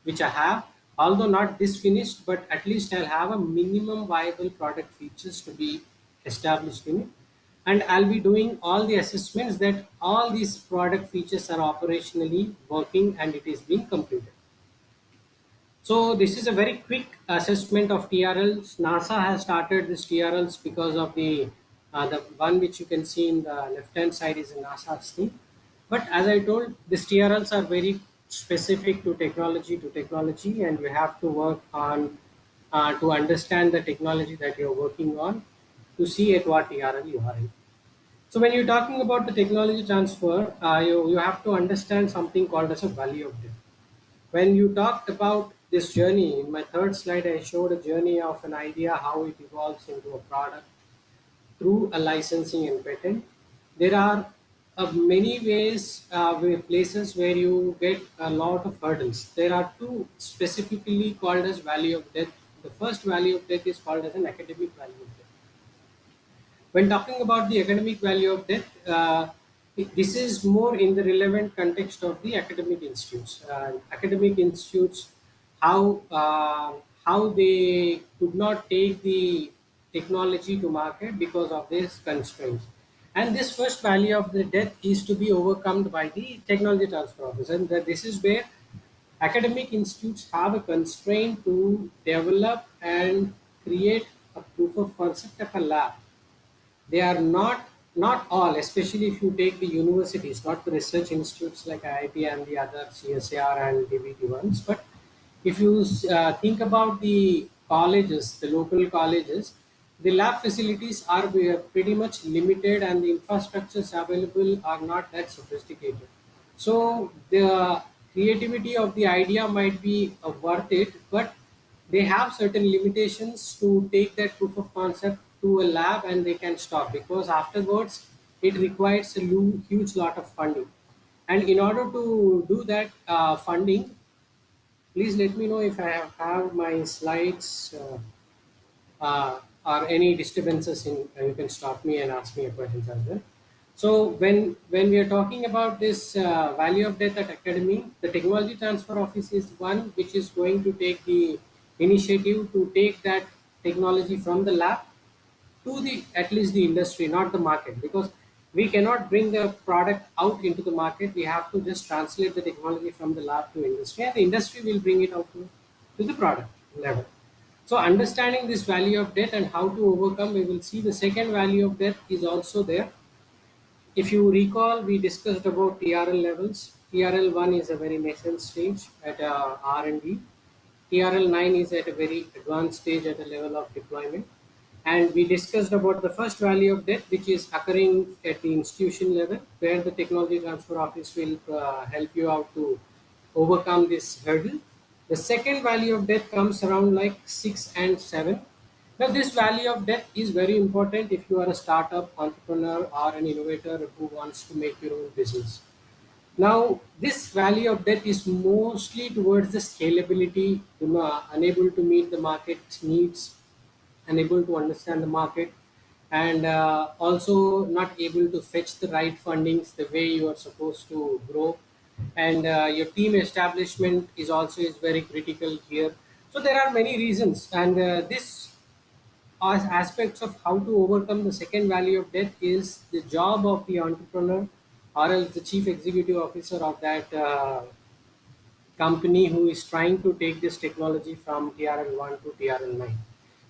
which I have, although not this finished, but at least I'll have a minimum viable product features to be established in it. And I'll be doing all the assessments that all these product features are operationally working and it is being completed. So this is a very quick assessment of TRLs. NASA has started this TRLs because of the one which you can see in the left hand side is a NASA's thing. But as I told, these TRLs are very specific to technology, and you have to work on to understand the technology that you're working on to see at what TRL you are in. So when you're talking about the technology transfer, you have to understand something called as a value of depth. When you talked about this journey, in my third slide, I showed a journey of an idea, how it evolves into a product through a licensing and patent. There are many ways, places where you get a lot of hurdles. There are two specifically called as value of death. The first value of death is called as an academic value of death. When talking about the academic value of death, this is more in the relevant context of the academic institutes. Academic institutes, how they could not take the technology to market because of these constraints. And this first value of the death is to be overcome by the technology transfer office. And that this is where academic institutes have a constraint to develop and create a proof of concept of a lab. They are not all, especially if you take the universities, not the research institutes like IIT and the other CSAR and DBT ones, but if you think about the colleges, the local colleges, the lab facilities are pretty much limited and the infrastructures available are not that sophisticated. So the creativity of the idea might be worth it, but they have certain limitations to take that proof of concept to a lab and they can stop, because afterwards it requires a huge lot of funding. And in order to do that funding, please let me know if I have my slides or any disturbances in, you can stop me and ask me a question as well. So when we are talking about this value of death at academy, the technology transfer office is one which is going to take the initiative to take that technology from the lab to the at least the industry, not the market, because we cannot bring the product out into the market. We have to just translate the technology from the lab to industry, and the industry will bring it out to the product level. So understanding this value of death and how to overcome, we will see the second value of death is also there. If you recall, we discussed about TRL levels. TRL1 is a very nascent stage at R&D. TRL9 is at a very advanced stage at a level of deployment. And we discussed about the first value of death, which is occurring at the institution level, where the technology transfer office will help you out to overcome this hurdle. The second value of death comes around like 6 and 7. Now, this value of death is very important if you are a startup entrepreneur or an innovator who wants to make your own business. Now, this value of death is mostly towards the scalability, unable to meet the market needs, unable to understand the market, and also not able to fetch the right fundings the way you are supposed to grow. And your team establishment is also is very critical here. So there are many reasons, and this aspects of how to overcome the second value of death is the job of the entrepreneur or else the chief executive officer of that company who is trying to take this technology from TRL1 to TRL9.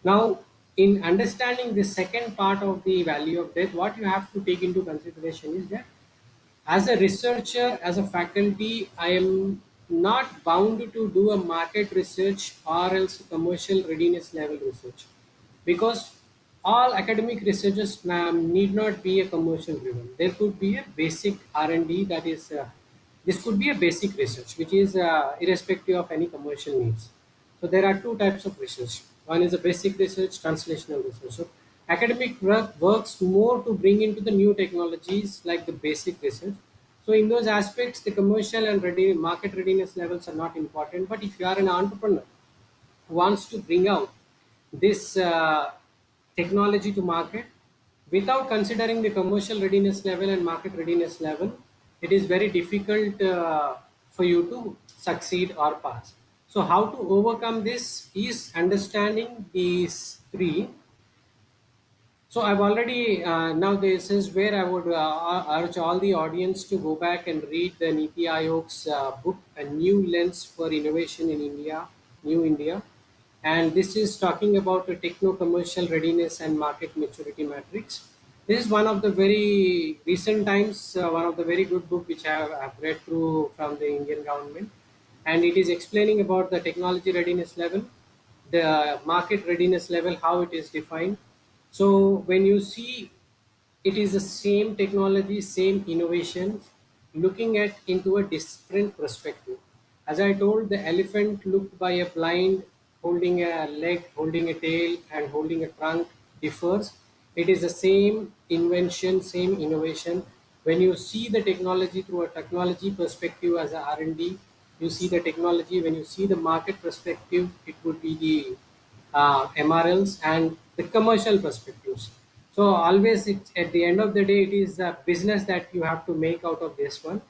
Now, in understanding the second part of the value of death, what you have to take into consideration is that as a researcher, as a faculty, I am not bound to do a market research or else commercial readiness level research, because all academic researchers need not be a commercial driven. There could be a basic R&D, that is this could be a basic research which is irrespective of any commercial needs. So there are two types of research. One is a basic research, translational research. So academic work works more to bring into the new technologies like the basic research. So in those aspects, the commercial and market readiness levels are not important. But if you are an entrepreneur who wants to bring out this technology to market without considering the commercial readiness level and market readiness level, it is very difficult for you to succeed or pass. So how to overcome this is understanding these three. So I've already, now this is where I would urge all the audience to go back and read the Niti Aayog's book, A New Lens for Innovation in India, New India. And this is talking about the techno-commercial readiness and market maturity matrix. This is one of the very recent times, one of the very good book which I've read through from the Indian government. And it is explaining about the technology readiness level, the market readiness level, how it is defined. So when you see it is the same technology, same innovations, looking at into a different perspective. As I told, the elephant looked by a blind, holding a leg, holding a tail, and holding a trunk differs. It is the same invention, same innovation. When you see the technology through a technology perspective as a R&D, you see the technology. When you see the market perspective, it would be the MRLs and the commercial perspectives. So always at the end of the day, it is the business that you have to make out of this one.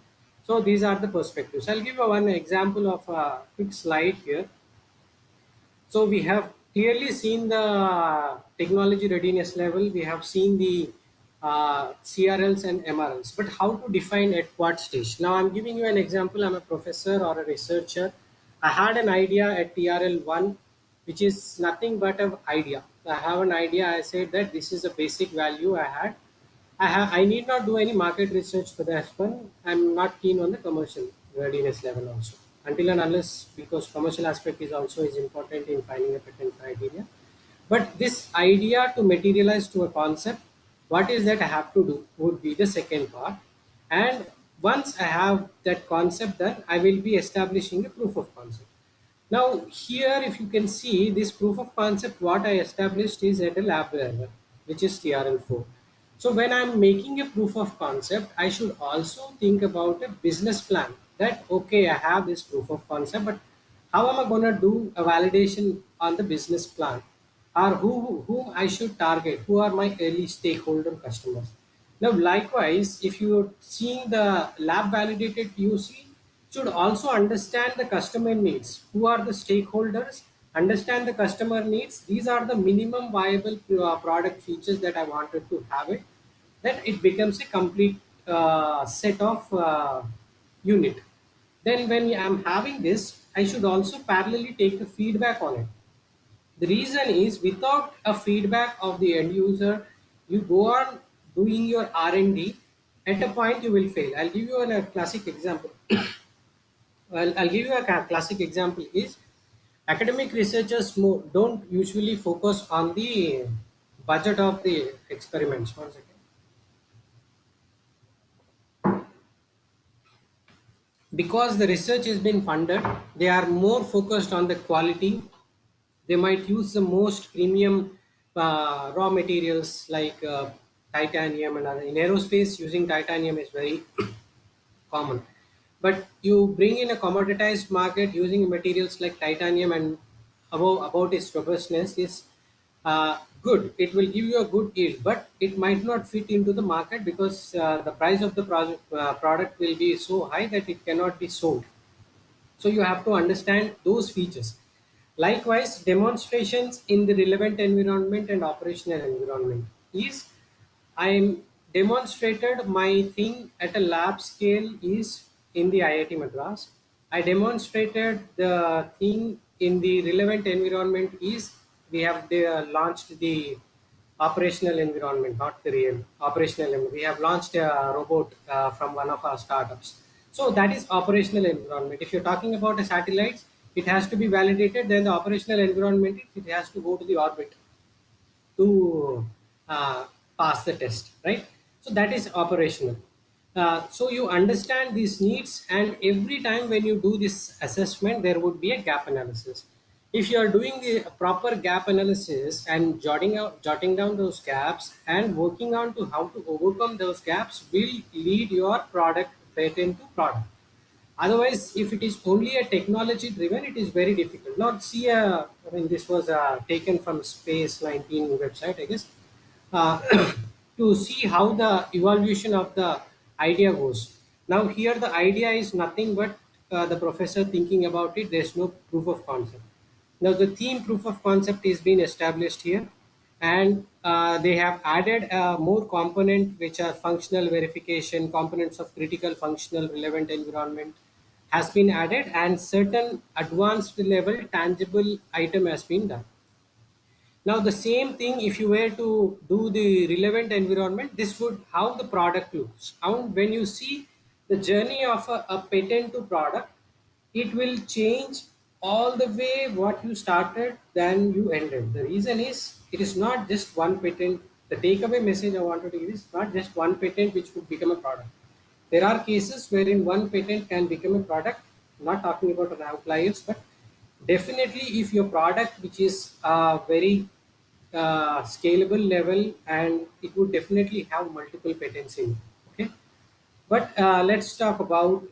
So these are the perspectives. I'll give you one example of a quick slide here. So we have clearly seen the technology readiness level. We have seen the CRLs and MRLs, but how to define at what stage? Now I'm giving you an example. I'm a professor or a researcher. I had an idea at TRL1, which is nothing but an idea. I have an idea. I said that this is a basic value I had. I need not do any market research for that one. I'm not keen on the commercial readiness level also. Until and unless, because commercial aspect is also is important in finding a patent criteria. But this idea to materialize to a concept, what is that I have to do would be the second part. And once I have that concept done, I will be establishing a proof of concept. Now here, if you can see this proof of concept, what I established is at a lab level, which is TRL4. So when I'm making a proof of concept, I should also think about a business plan that, okay, I have this proof of concept, but how am I going to do a validation on the business plan? Or whom I should target? Who are my early stakeholder customers? Now, likewise, if you're seeing the lab validated POC, should also understand the customer needs. Who are the stakeholders? Understand the customer needs. These are the minimum viable product features that I wanted to have it. Then it becomes a complete set of unit. Then when I'm having this, I should also parallelly take the feedback on it. The reason is without a feedback of the end user, you go on doing your R&D, at a point you will fail. I'll give you a classic example. Well, I'll give you a classic example is academic researchers don't usually focus on the budget of the experiments. One second. Because the research has been funded, they are more focused on the quality. They might use the most premium raw materials like titanium and other. In aerospace, using titanium is very common. But you bring in a commoditized market using materials like titanium and about its robustness is good. It will give you a good yield, but it might not fit into the market because the price of the product will be so high that it cannot be sold. So you have to understand those features. Likewise, demonstrations in the relevant environment and operational environment is I demonstrated my thing at a lab scale is in the IIT Madras. I demonstrated the thing in the relevant environment is we have launched the operational environment, not the real operational. We have launched a robot from one of our startups. So that is operational environment. If you're talking about a satellite, it has to be validated. Then the operational environment, it has to go to the orbit to pass the test, right? So that is operational. So you understand these needs, and every time when you do this assessment, there would be a gap analysis. If you are doing the proper gap analysis and jotting down those gaps and working on to how to overcome those gaps, will lead your product patent to product. Otherwise, if it is only a technology driven, it is very difficult. Now, see, I mean, this was taken from Space 19 website, I guess, uh, to see how the evaluation of the idea goes. Now, here the idea is nothing but the professor thinking about it. There's no proof of concept. Now, the theme proof of concept is being established here, and they have added more component which are functional verification, components of critical functional relevant environment has been added, and certain advanced level tangible item has been done. Now the same thing, if you were to do the relevant environment, this would how the product looks. And when you see the journey of a patent to product, it will change all the way what you started then you ended. The reason is it is not just one patent. The takeaway message I wanted to give is not just one patent which would become a product. There are cases wherein one patent can become a product. I'm not talking about an outliers, but definitely if your product which is very scalable level, and it would definitely have multiple patents in it. Okay, but let's talk about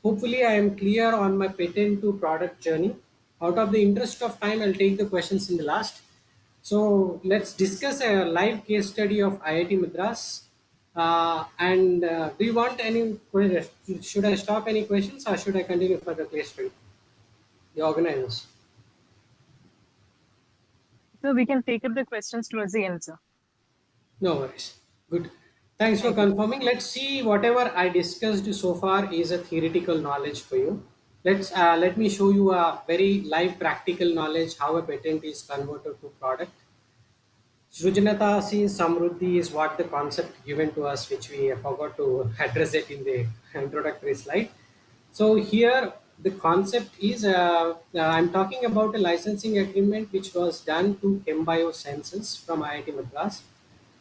hopefully I am clear on my patent to product journey. Out of the interest of time, I'll take the questions in the last. So let's discuss a live case study of IIT Madras. And do you want any questions? Should I stop any questions or should I continue for the case study? The organizers. So we can take up the questions towards the end, sir. No worries. Good. Thanks for Thank you. confirming. Let's see whatever I discussed so far is a theoretical knowledge for you. Let me show you a very live practical knowledge how a patent is converted to product. Srujanata says Samruddhi is what the concept given to us, which we forgot to address it in the introductory slide. So here the concept is I'm talking about a licensing agreement which was done to ChemBiosen from IIT Madras,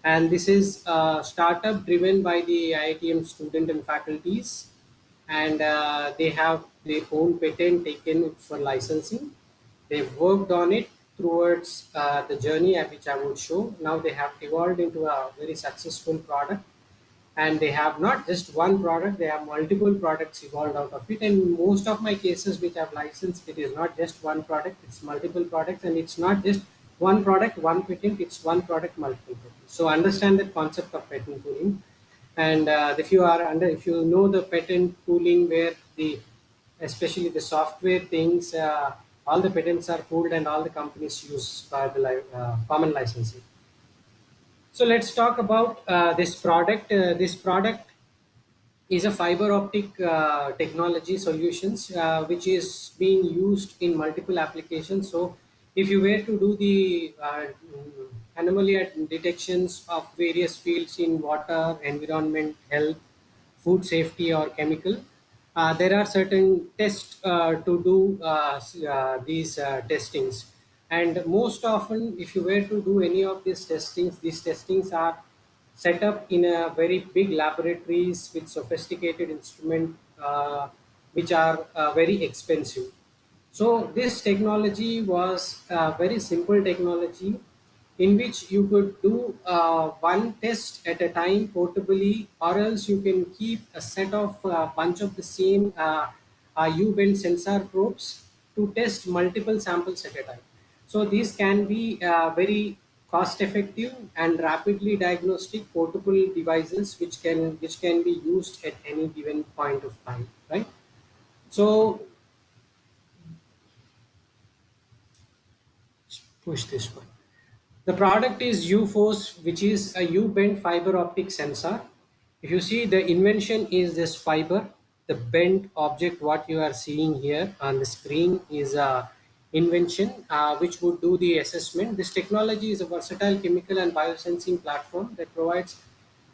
and this is a startup driven by the IITM student and faculties, and they have their own patent taken for licensing. They've worked on it towards the journey at which I would show. Now they have evolved into a very successful product, and they have not just one product, they have multiple products evolved out of it. And most of my cases which I've licensed, it is not just one product, it's multiple products, and it's not just one product, one patent, it's one product, multiple patents. So understand the concept of patent pooling. And if you know the patent pooling where the especially the software things, all the patents are pooled and all the companies use for the common licensing. So let's talk about this product. This product is a fiber optic technology solutions which is being used in multiple applications. So if you were to do the anomaly detections of various fields in water, environment, health, food safety or chemical, there are certain tests to do these testings. And most often if you were to do any of these testings are set up in a very big laboratories with sophisticated instrument which are very expensive. So this technology was a very simple technology in which you could do one test at a time portably, or else you can keep a set of bunch of the same U-bend sensor probes to test multiple samples at a time. So these can be very cost effective and rapidly diagnostic portable devices which can be used at any given point of time, right? So push this one. The product is U-Force, which is a U-bent fiber optic sensor. If you see, the invention is this fiber. The bent object, what you are seeing here on the screen, is a invention which would do the assessment. This technology is a versatile chemical and biosensing platform that provides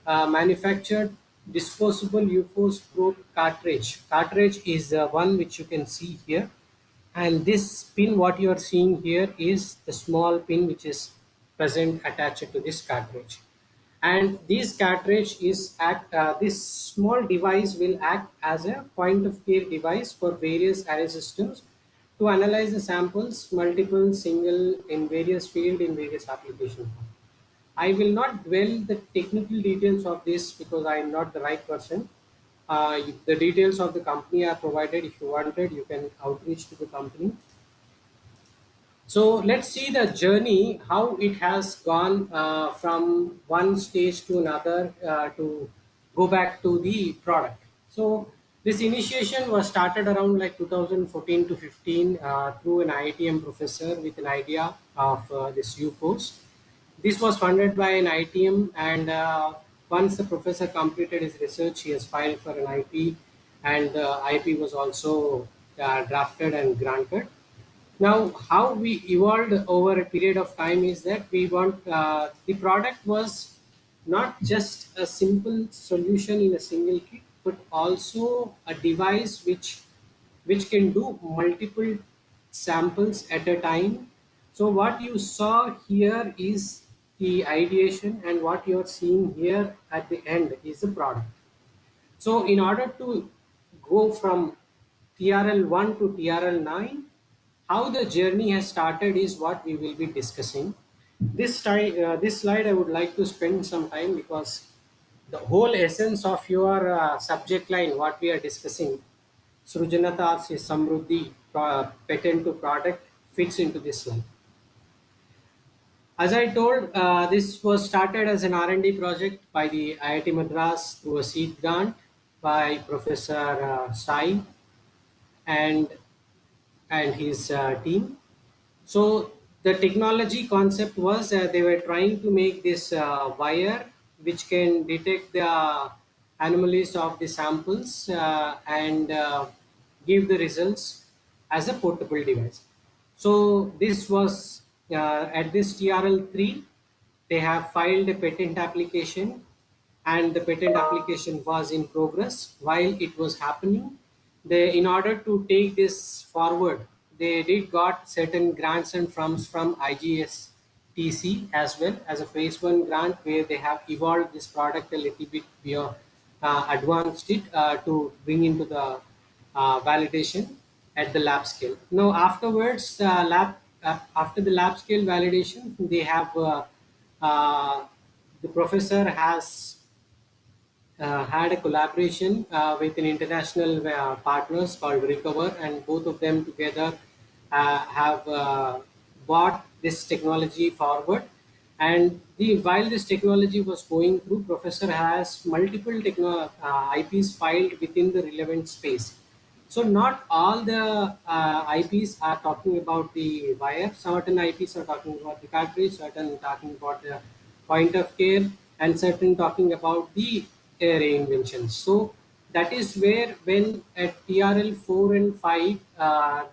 manufactured disposable U-Force probe cartridge. Cartridge is the one which you can see here, and this pin what you are seeing here is the small pin which is present attached to this cartridge. And this cartridge is this small device will act as a point of care device for various array systems to analyze the samples, multiple, single, in various field, in various applications. I will not dwell the technical details of this because I am not the right person. The details of the company are provided. If you wanted, you can outreach to the company. So let's see the journey, how it has gone from one stage to another to go back to the product. So this initiation was started around like 2014 to 15 through an IITM professor with an idea of this UFOs. This was funded by an ITM, and once the professor completed his research, he has filed for an IP, and the IP was also drafted and granted. Now, how we evolved over a period of time is that we want the product was not just a simple solution in a single kit, but also a device which can do multiple samples at a time. So what you saw here is the ideation, and what you're seeing here at the end is the product. So in order to go from TRL1 to TRL9, how the journey has started is what we will be discussing. This slide I would like to spend some time because the whole essence of your subject line, what we are discussing, Srujanata se Samruddhi, patent to product, fits into this slide. As I told, this was started as an R&D project by the IIT Madras through a seed grant by Professor Sai and his team. So the technology concept was they were trying to make this wire which can detect the anomalies of the samples and give the results as a portable device. So this was at this TRL3, they have filed a patent application, and the patent application was in progress. While it was happening, they, in order to take this forward, they did got certain grants and funds from IGSTC as well as a phase 1 grant, where they have evolved this product a little bit beyond, advanced it to bring into the validation at the lab scale. Now afterwards, after the lab scale validation, they have the professor has had a collaboration with an international partners called Recover, and both of them together have brought this technology forward. And while this technology was going through, professor has multiple IPs filed within the relevant space. So not all the IPs are talking about the wire. Certain IPs are talking about the cartridge, certain talking about the point of care, and certain talking about the array inventions. So that is where, when at TRL 4 and 5,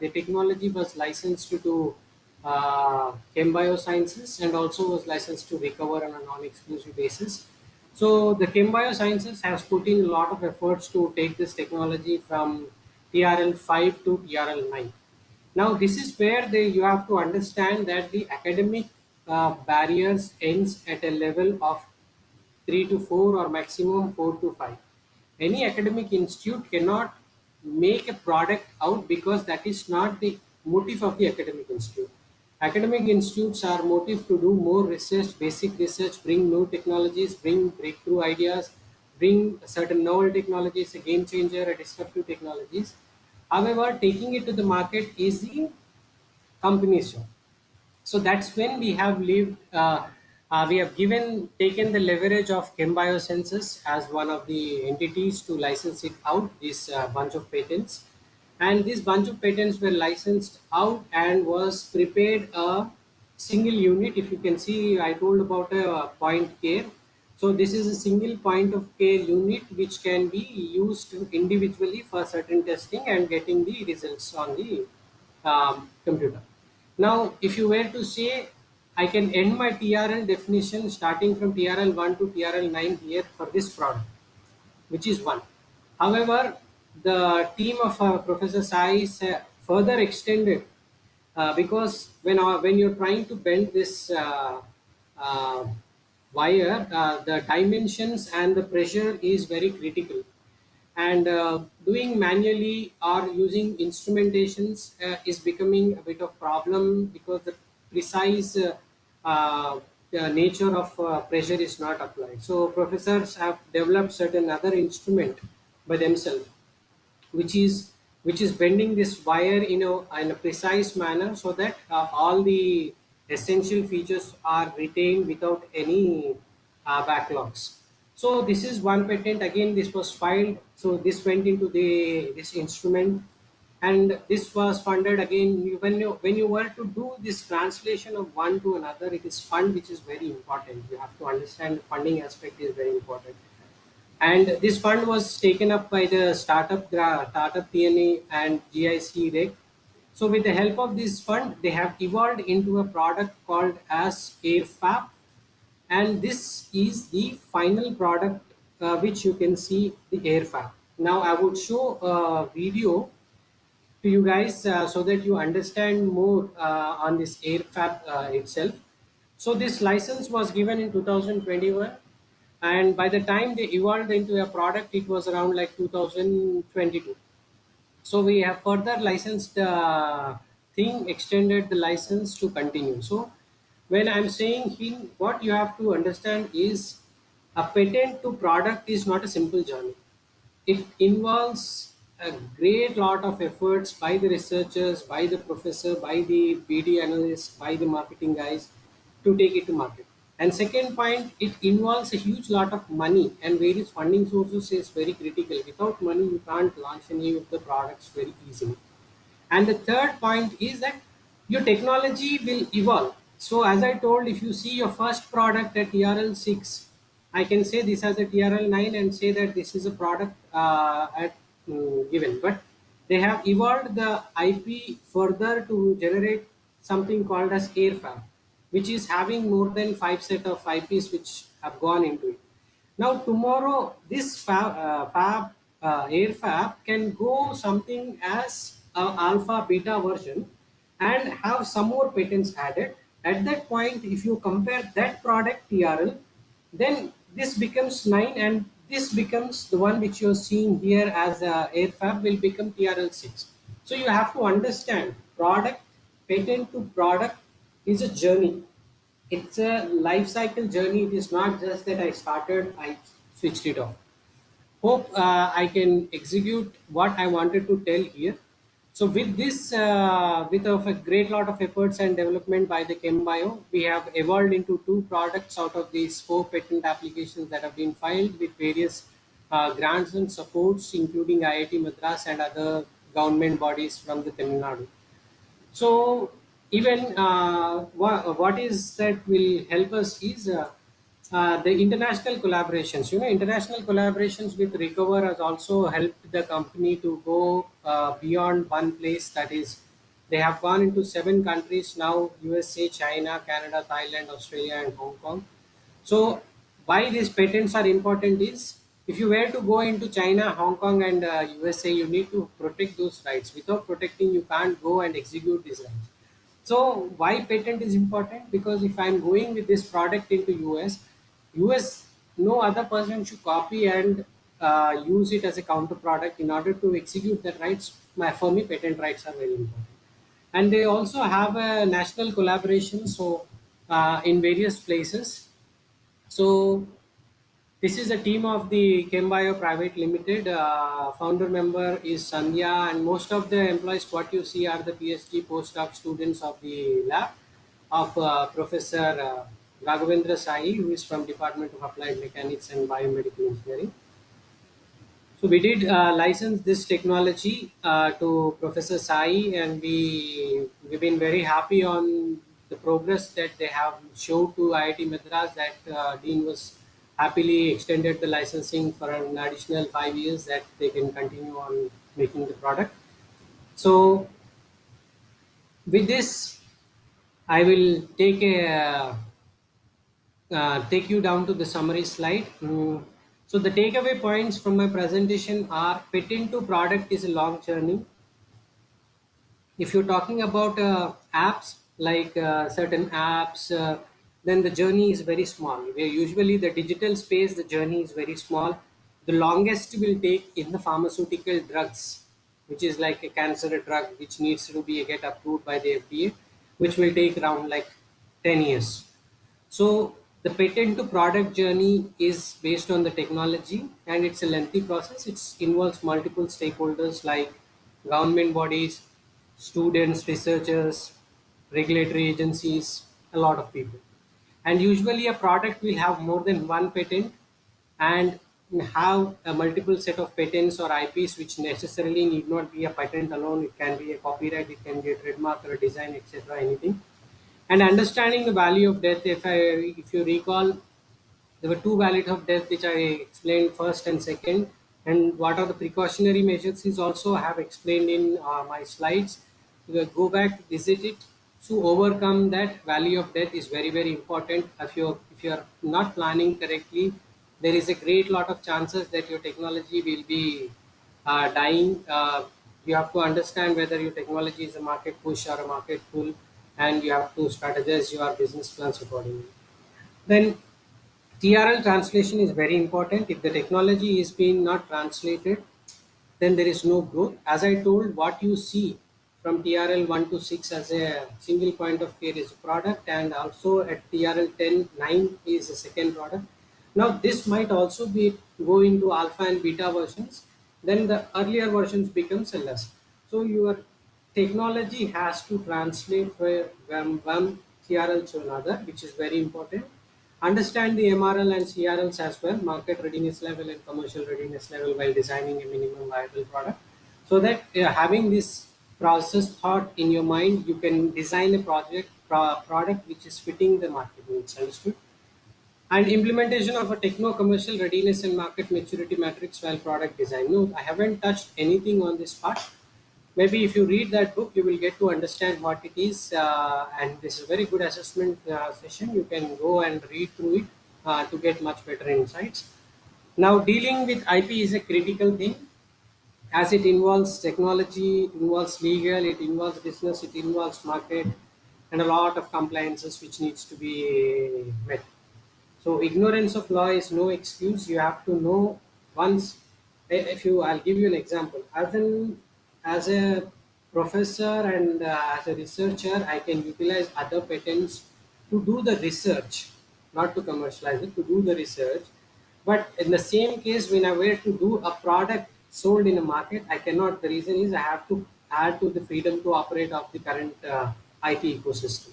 the technology was licensed to ChemBiosen, and also was licensed to Recover on a non-exclusive basis. So the ChemBiosen has put in a lot of efforts to take this technology from TRL 5 to TRL 9. Now this is where you have to understand that the academic barriers ends at a level of 3 to 4 or maximum 4 to 5. Any academic institute cannot make a product out, because that is not the motive of the academic institute. Academic institutes are motive to do more research, basic research, bring new technologies, bring breakthrough ideas, bring certain novel technologies, a game changer, a disruptive technologies. However, taking it to the market is the company's job. So that's when we have we have taken the leverage of ChemBiosen as one of the entities to license it out, this bunch of patents. And this bunch of patents were licensed out, and was prepared a single unit. If you can see, I told about a point care. So this is a single point of care unit which can be used individually for certain testing and getting the results on the computer. Now, if you were to say, I can end my TRL definition starting from TRL 1 to TRL 9 here for this product, which is one. However, the team of Professor Sai further extended, because when you're trying to bend this uh, wire, the dimensions and the pressure is very critical, and doing manually or using instrumentations is becoming a bit of problem, because the precise nature of pressure is not applied. So professors have developed certain other instrument by themselves, which is bending this wire in a precise manner, so that all the essential features are retained without any backlogs. So this is one patent. Again, this was filed, so this went into this instrument, and this was funded. Again, when you were to do this translation of one to another, it is fund which is very important. You have to understand the funding aspect is very important, and this fund was taken up by the startup TNA and GIC REC. So with the help of this fund, they have evolved into a product called as AirFab, and this is the final product which you can see, the AirFab. Now I would show a video to you guys so that you understand more on this AirFab itself. So this license was given in 2021, and by the time they evolved into a product, it was around like 2022. So we have further licensed thing, extended the license to continue. So when I'm saying here, what you have to understand is a patent to product is not a simple journey. It involves a great lot of efforts by the researchers, by the professor, by the BD analysts, by the marketing guys to take it to market. And second point, it involves a huge lot of money, and various funding sources is very critical. Without money, you can't launch any of the products very easily. And the third point is that your technology will evolve. So as I told, if you see your first product at TRL 6, I can say this as a TRL 9 and say that this is a product at given. But they have evolved the IP further to generate something called as AirFab, which is having more than 5 set of IPs which have gone into it. Now tomorrow, this AirFab can go something as alpha beta version and have some more patents added. At that point, if you compare that product TRL, then this becomes 9, and this becomes the one which you're seeing here as AirFab will become TRL 6. So you have to understand, product, patent to product is a journey. It's a life cycle journey. It is not just that I started, I switched it off. Hope I can execute what I wanted to tell here. So with this, with of a great lot of efforts and development by the ChemBio, we have evolved into 2 products out of these 4 patent applications that have been filed with various grants and supports, including IIT Madras and other government bodies from the Tamil Nadu. So even what is that will help us is the international collaborations. International collaborations with Recover has also helped the company to go beyond one place. That is, they have gone into 7 countries now: USA, China, Canada, Thailand, Australia, and Hong Kong. So why these patents are important is, if you were to go into China, Hong Kong, and USA, you need to protect those rights. Without protecting, you can't go and execute these rights. So why patent is important? Because if I'm going with this product into US, no other person should copy and use it as a counter product. In order to execute the rights, for me, patent rights are very important. And they also have a national collaboration, so in various places. So this is a team of the ChemBio Private Limited. Founder member is Sandhya, and most of the employees, what you see, are the PhD postdoc students of the lab of Professor Raghavendra Sai, who is from Department of Applied Mechanics and Biomedical Engineering. So we did license this technology to Professor Sai, and we've been very happy on the progress that they have showed to IIT Madras, that Dean was happily extended the licensing for an additional 5 years that they can continue on making the product. So with this, I will take you down to the summary slide. So the takeaway points from my presentation are: patent to product is a long journey. If you're talking about apps, like certain apps, then the journey is very small. Where usually the digital space, the journey is very small. The longest will take in the pharmaceutical drugs, which is like a cancer drug which needs to be get approved by the FDA, which will take around like 10 years. So the patent to product journey is based on the technology, and it's a lengthy process. It involves multiple stakeholders like government bodies, students, researchers, regulatory agencies, a lot of people. And usually a product will have more than one patent and have a multiple set of patents or IPs, which necessarily need not be a patent alone. It can be a copyright, it can be a trademark or a design, etc. Anything. And understanding the value of death, if you recall, there were two values of death which I explained, first and second, and what are the precautionary measures is also I have explained in my slides. You will go back, visit it. To overcome that value of death is very, very important. If you are not planning correctly, there is a great lot of chances that your technology will be dying. You have to understand whether your technology is a market push or a market pull, and you have to strategize your business plans accordingly. Then TRL translation is very important. If the technology is being not translated, then there is no growth. As I told, what you see from TRL 1 to 6 as a single point of care is a product, and also at TRL 10, 9 is a second product. Now this might also be go into alpha and beta versions, then the earlier versions becomes a less. So your technology has to translate from one TRL to another, which is very important. Understand the MRL and CRLs as well, market readiness level and commercial readiness level, while designing a minimum viable product. So that having this process thought in your mind, you can design a product which is fitting the market needs. Understood? And implementation of a techno-commercial readiness and market maturity matrix while product design. No, I haven't touched anything on this part. Maybe if you read that book, you will get to understand what it is, and this is a very good assessment session. You can go and read through it to get much better insights. Now, dealing with IP is a critical thing, as it involves technology, it involves legal, it involves business, it involves market, and a lot of compliances which needs to be met. So ignorance of law is no excuse. You have to know once. I'll give you an example. As a professor and as a researcher, I can utilize other patents to do the research, not to commercialize it, to do the research. But in the same case, when I were to do a product sold in a market, I cannot. The reason is I have to add to the freedom to operate of the current IT ecosystem.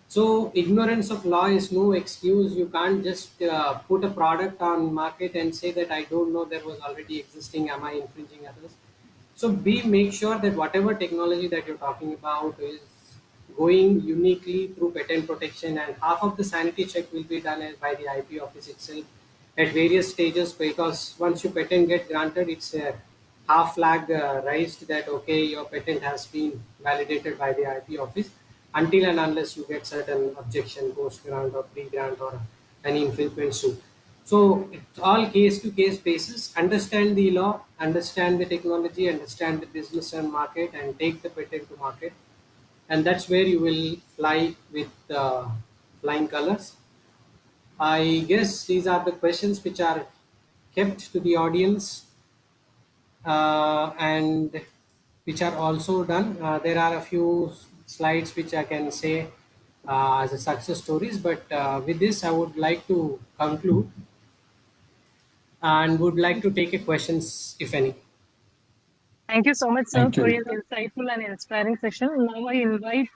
So ignorance of law is no excuse. You can't just put a product on market and say that I don't know there was already existing. Am I infringing others? So make sure that whatever technology that you're talking about is going uniquely through patent protection, and half of the sanity check will be done by the IP office itself at various stages, because once your patent get granted, it's a half flag raised that okay, your patent has been validated by the IP office, until and unless you get certain objection, post grant or pre grant or an infringement suit. So it's all case to case basis. Understand the law, understand the technology, understand the business and market, and take the patent to market. And that's where you will fly with flying colors. I guess these are the questions which are kept to the audience, and which are also done. There are a few slides which I can say as a success stories, but with this I would like to conclude and would like to take a questions if any. Thank you so much, sir, Thank for you. your insightful and inspiring session. Now I invite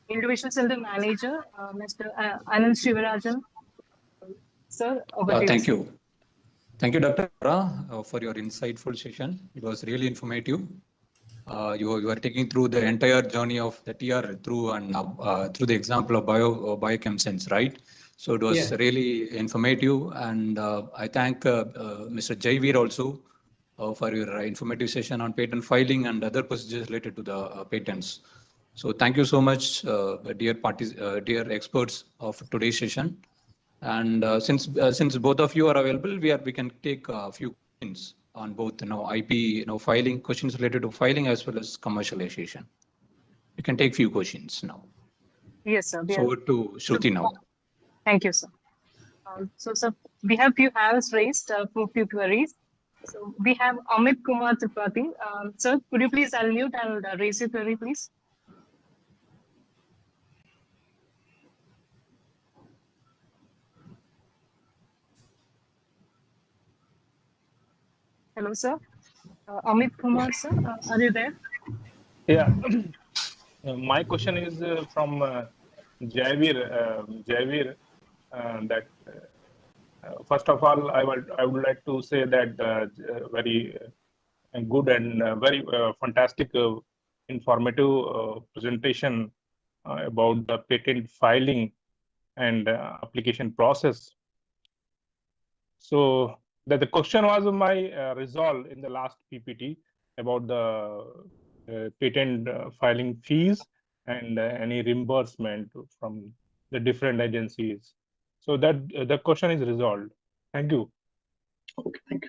Innovation Center Manager, Mr. Anand Shivarajan. Sir, over to you. Thank you. Thank you, Dr. Ra, for your insightful session. It was really informative. You are taking through the entire journey of the TR through the example of biochem sense, right? So it was really informative, and I thank Mr. Jaivir also for your informative session on patent filing and other procedures related to the patents. So thank you so much, dear experts of today's session. And since both of you are available, we can take a few questions on both IP filing, questions related to filing as well as commercialization. You can take few questions now. Yes, sir. So over to Shruti now. Thank you, sir. So, sir, we have few hands raised for few queries. So we have Amit Kumar Tripathi. Sir, could you please unmute and raise your query, please? Hello, sir. Amit Kumar, sir, are you there? Yeah. My question is from Jaivir. That first of all, I would like to say that very good and very fantastic, informative presentation about the patent filing and application process. So that the question was my resolve in the last PPT about the patent filing fees and any reimbursement from the different agencies. So that the question is resolved. Thank you. Okay, thank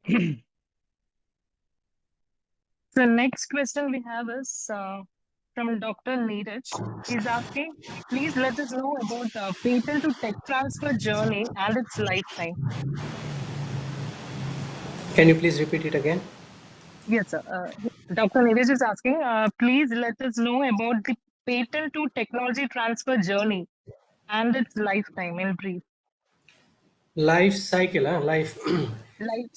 you. The next question we have is from Dr. Neeraj. He's asking, please let us know about the patent to tech transfer journey and its lifetime. Can you please repeat it again? Yes, sir. Dr. Neeraj is asking, please let us know about the patent to technology transfer journey and its lifetime in brief. Life cycle, life. See,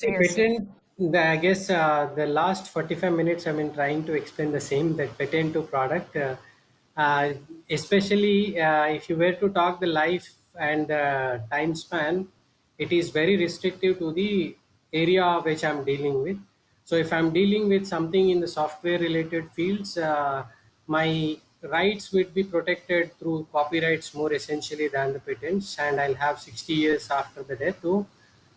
yes, patent, I guess the last 45 minutes I've been trying to explain the same, that patent to product. Especially if you were to talk the life and time span, it is very restrictive to the area which I'm dealing with. So if I'm dealing with something in the software related fields, my rights would be protected through copyrights more essentially than the patents, and I'll have 60 years after the death too.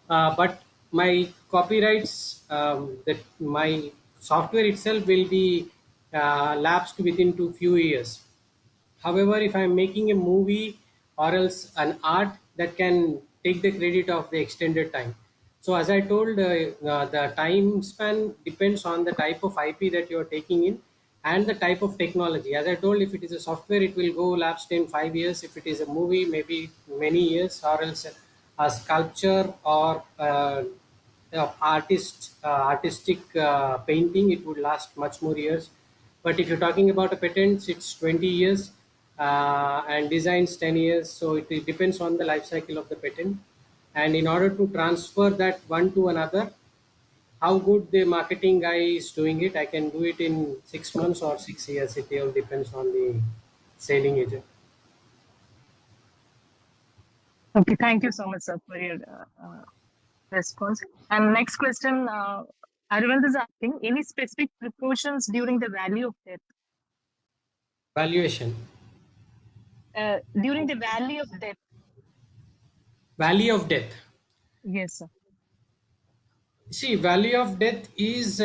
But my copyrights, that my software itself will be lapsed within few years. However, if I'm making a movie or else an art, that can take the credit of the extended time. So as I told, the time span depends on the type of IP that you're taking in and the type of technology. As I told, if it is a software, it will go lapsed in 5 years. If it is a movie, maybe many years, or else a sculpture or artistic painting, it would last much more years. But if you're talking about a patent, it's 20 years and designs 10 years. So it depends on the life cycle of the patent. And in order to transfer that one to another, how good the marketing guy is doing it, I can do it in 6 months or 6 years. It all depends on the selling agent. Okay, thank you so much, sir, for your response. And next question, Arvind is asking, any specific precautions during the value of death? Valuation. During the value of death. Valley of death. Yes, sir. See, valley of death is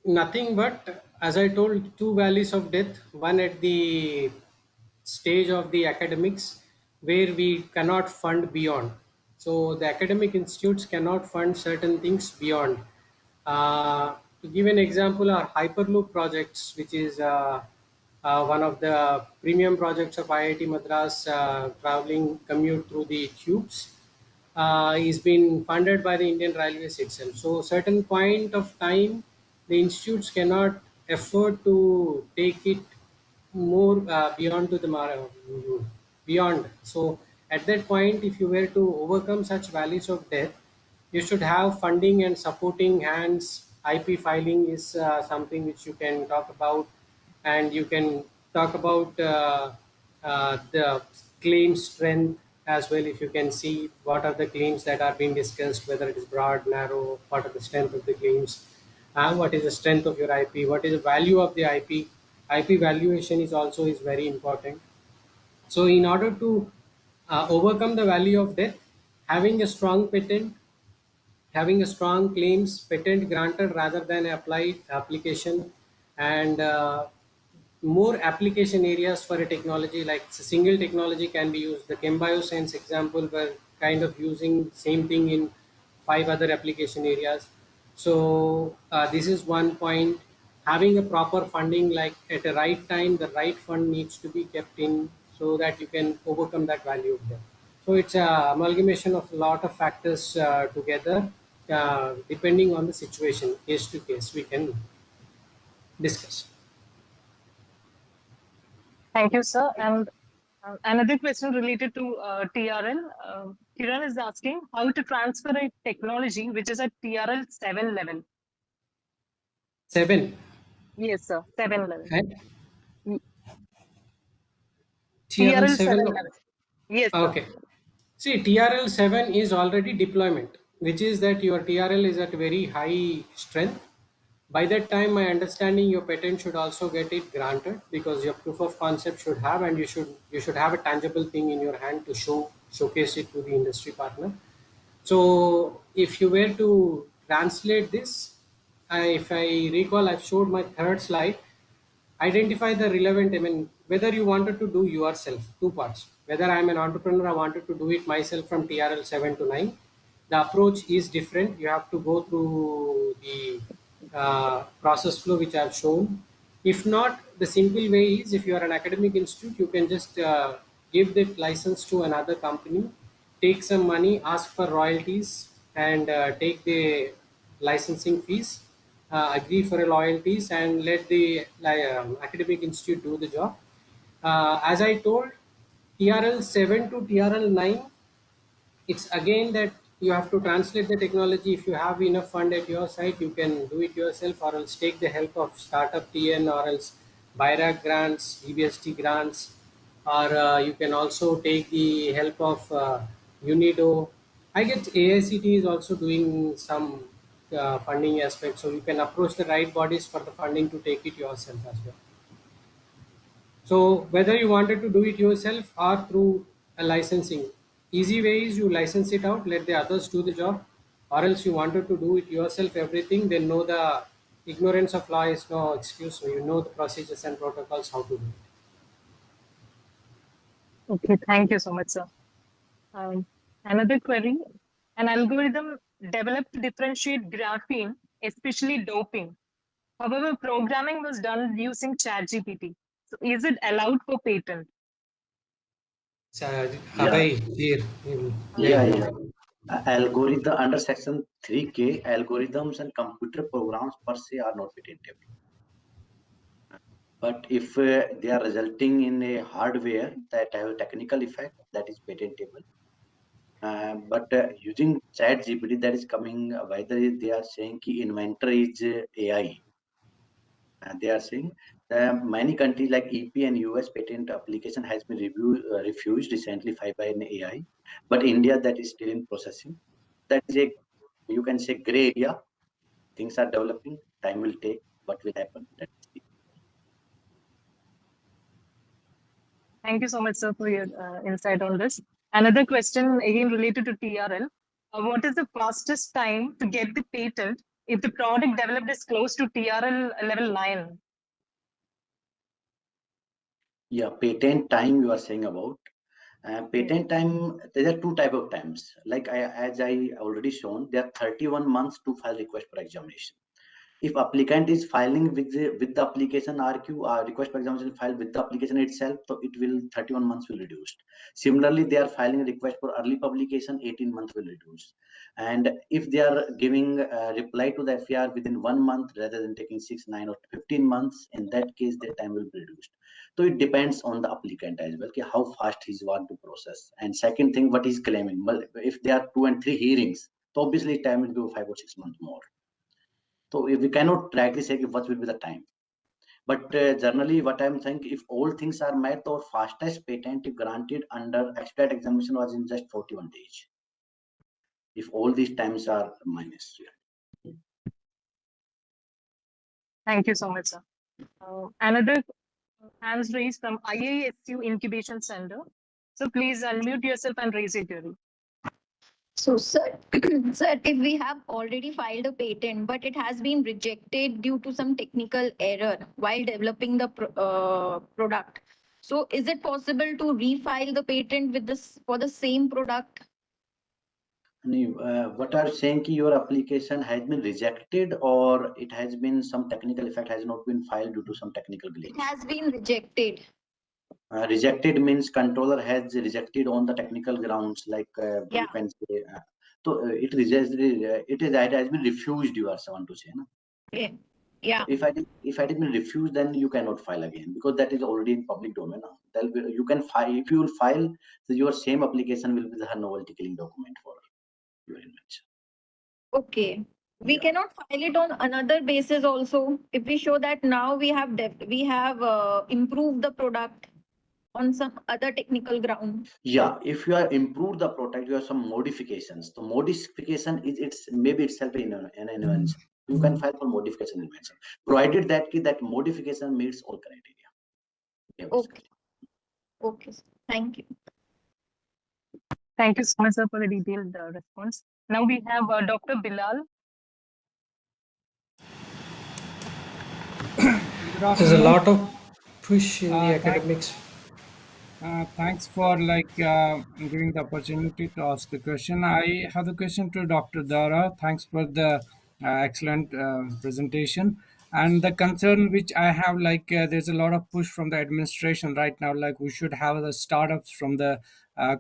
nothing but, as I told, two valleys of death. One at the stage of the academics where we cannot fund beyond. So the academic institutes cannot fund certain things beyond. To give an example, our Hyperloop projects, which is one of the premium projects of IIT Madras, traveling commute through the tubes, is being funded by the Indian Railways itself. So certain point of time, the institutes cannot afford to take it more beyond to the beyond. So at that point, if you were to overcome such valleys of death, you should have funding and supporting hands. IP filing is something which you can talk about, and you can talk about the claim strength as well. If you can see what are the claims that are being discussed, whether it is broad, narrow, what are the strength of the claims, what is the strength of your IP, what is the value of the IP. IP valuation is very important. So in order to overcome the value of death, having a strong patent, having a strong claims patent granted rather than applied application, and more application areas for a technology, like single technology can be used. The ChemBiosen example were kind of using same thing in 5 other application areas. So this is one point. Having a proper funding, like at the right time, the right fund needs to be kept in so that you can overcome that value of them. So it's a amalgamation of a lot of factors together, depending on the situation, case to case, we can discuss. Thank you, sir. And another question related to TRL. Kiran is asking how to transfer a technology which is at TRL 7 level. 7. Yes, sir. 7 level. And TRL TRL 7. 7 level. Yes, sir. Okay. See, TRL 7 is already deployment, which is that your TRL is at very high strength. By that time, my understanding, your patent should also get it granted, because your proof of concept should have, and you should have a tangible thing in your hand to showcase it to the industry partner. So if you were to translate this, if I recall, I've showed my third slide. Identify the relevant, I mean, whether you wanted to do yourself, two parts. Whether I'm an entrepreneur, I wanted to do it myself from TRL 7 to 9. The approach is different. You have to go through the process flow which I've shown. If not, the simple way is, if you are an academic institute, you can just give the license to another company, take some money, ask for royalties, and take the licensing fees, agree for a loyalties, and let the academic institute do the job. As I told, TRL 7 to TRL 9, it's again that you have to translate the technology. If you have enough fund at your side, you can do it yourself, or else take the help of startup TN, or else BIRAC grants, EBST grants, or you can also take the help of UNIDO. I guess AICT is also doing some funding aspect, so you can approach the right bodies for the funding to take it yourself as well. So whether you wanted to do it yourself or through a licensing, easy way is you license it out, let the others do the job, or else you wanted to do it yourself, everything, then know the ignorance of law is no excuse. So you know the procedures and protocols how to do it. Okay, thank you so much, sir. Another query, an algorithm developed to differentiate graphene, especially doping. However, programming was done using ChatGPT. So is it allowed for patent? So, Yeah. Abhay, here. Yeah. Algorithm under section 3K, algorithms and computer programs per se are not patentable. But if they are resulting in a hardware that have a technical effect, that is patentable. But using chat GPT, that is coming, whether they are saying ki inventor is AI. They are saying many countries like EP and US patent application has been refused recently by an AI. But India, that is still in processing. That is a, you can say, gray area. Things are developing. Time will take. What will happen? Thank you so much, sir, for your insight on this. Another question, again related to TRL. What is the fastest time to get the patent if the product developed is close to TRL level 9? Yeah, patent time you are saying about. Patent time, there are two type of times. Like as I already shown, there are 31 months to file request for examination. If applicant is filing with the application RQ, request for examination filed with the application itself, so it will 31 months will reduced. Similarly, they are filing a request for early publication, 18 months will reduce. And if they are giving reply to the FAR within 1 month rather than taking 6, 9 or 15 months, in that case, their time will be reduced. So it depends on the applicant as well, okay, how fast he's want to process. And second thing, what he's claiming. Well, if there are 2 and 3 hearings, so obviously time will be 5 or 6 months more. So we cannot directly say what will be the time. But generally, what I'm saying, if all things are met, our fastest patent granted under expert examination was in just 41 days. If all these times are minus. Thank you so much, sir. Another hands raised from IISU Incubation Center. So please unmute yourself and raise your query. So, sir, sir, if we have already filed a patent, but it has been rejected due to some technical error while developing the product, so is it possible to refile the patent with this for the same product? What are you saying? Ki your application has been rejected, or it has been some technical effect has not been filed due to some technical glitch? It has been rejected. Rejected means controller has rejected on the technical grounds, like Yeah. you can say. It rejects. It has been refused. You are someone to say, no? Okay. Yeah. If I did been refused, then you cannot file again because that is already in public domain. No? You can file if you will file. So your same application will be the novelty killing document for your invention. Okay. We cannot file it on another basis also. If we show that now we have improved the product on some other technical ground. Yeah, if you are improved the product, you have some modifications. The modification is maybe itself an invention. You can file for modification invention, provided that modification meets all criteria. Yeah, okay. Okay. Thank you. Thank you so much, sir, for the detailed response. Now we have Dr. Bilal. There's a lot of push in the academics. Thanks for giving the opportunity to ask the question. I have the question to Dr. Dara. Thanks for the excellent presentation. And the concern which I have, there's a lot of push from the administration right now. Like we should have the startups from the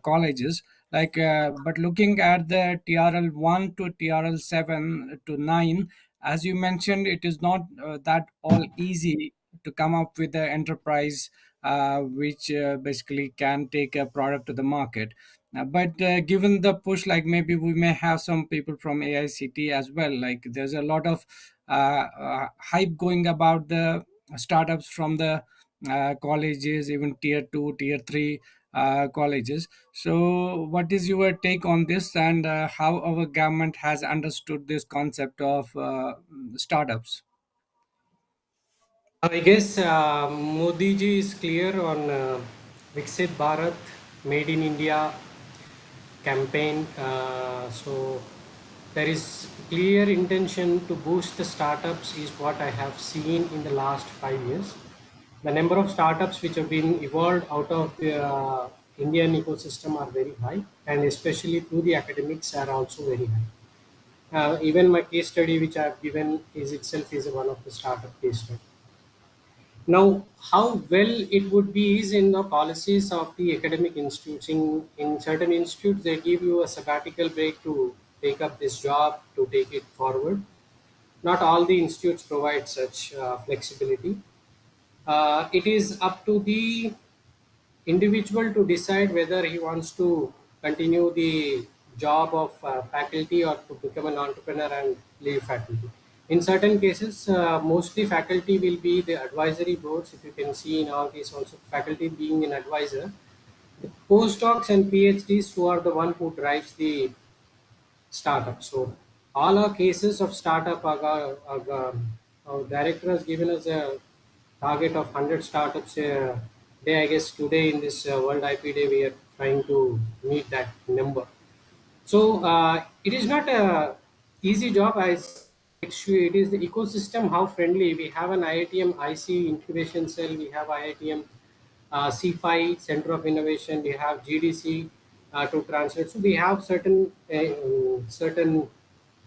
colleges. But looking at the TRL 1 to TRL 7 to 9, as you mentioned, it is not that all easy to come up with the enterprise which basically can take a product to the market. But given the push, like maybe we may have some people from AICT as well. Like there's a lot of hype going about the startups from the colleges, even tier 2, tier 3 colleges. So what is your take on this, and how our government has understood this concept of startups? I guess Modi ji is clear on Viksit Bharat, Made in India campaign. So there is clear intention to boost the startups is what I have seen in the last 5 years. The number of startups which have been evolved out of the Indian ecosystem are very high, and especially through the academics are also very high. Even my case study which I have given is itself is one of the startup case study. Now, how well it would be is in the policies of the academic institutes. In certain institutes, they give you a sabbatical break to take up this job, to take it forward. Not all the institutes provide such flexibility. It is up to the individual to decide whether he wants to continue the job of faculty or to become an entrepreneur and leave faculty. In certain cases, mostly faculty will be the advisory boards. If you can see in our case also, faculty being an advisor, the postdocs and PhDs who are the one who drives the startup. So all our cases of startup, our director has given us a target of 100 startups a day. I guess today in this World IP Day, we are trying to meet that number. So it is not a easy job. It is the ecosystem, how friendly. We have an IITM IC incubation cell. We have IITM C5 Center of Innovation. We have GDC to translate. So we have certain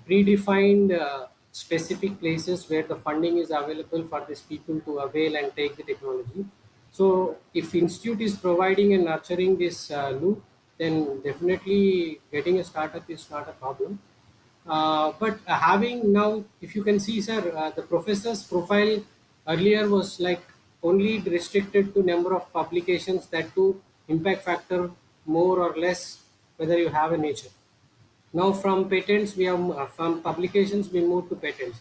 predefined specific places where the funding is available for these people to avail and take the technology. So if institute is providing and nurturing this loop, then definitely getting a startup is not a problem. But having now, if you can see, sir, the professor's profile earlier was like only restricted to number of publications, that to impact factor more or less whether you have a nature. Now from patents, we have from publications we move to patents.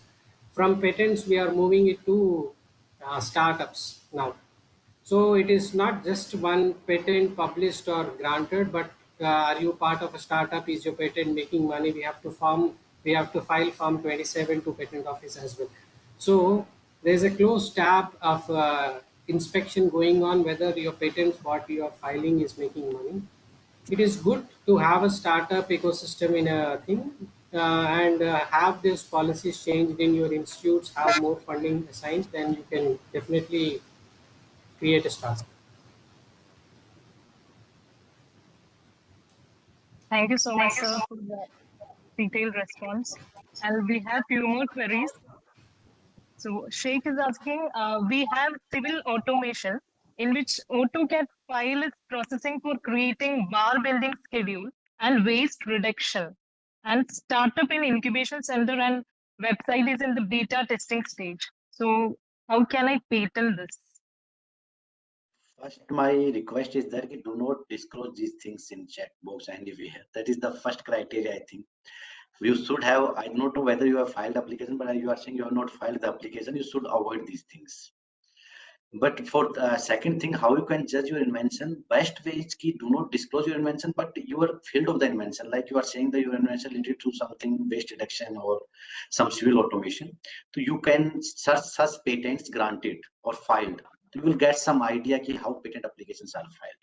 From patents, we are moving it to startups now. So it is not just one patent published or granted, but are you part of a startup? Is your patent making money? We have to file Form 27 to patent office as well. So there's a close tab of inspection going on whether your patent what you are filing is making money. It is good to have a startup ecosystem in a thing, and have these policies changed in your institutes, have more funding assigned, then you can definitely create a startup. Thank you so much, sir, for the detailed response. And we have few more queries. So Sheikh is asking, we have civil automation in which AutoCAD file is processing for creating bar building schedule and waste reduction. And startup in incubation center and website is in the beta testing stage. So how can I patent this? First, my request is that you do not disclose these things in chat box anywhere. That is the first criteria, I think. You should have, I don't know whether you have filed application, but you are saying you have not filed the application, you should avoid these things. But for the second thing, how you can judge your invention, best way is key, do not disclose your invention, but your field of the invention, like you are saying that your invention related to something waste reduction or some civil automation. So you can search such patents granted or filed. You will get some idea ki how patent applications are filed.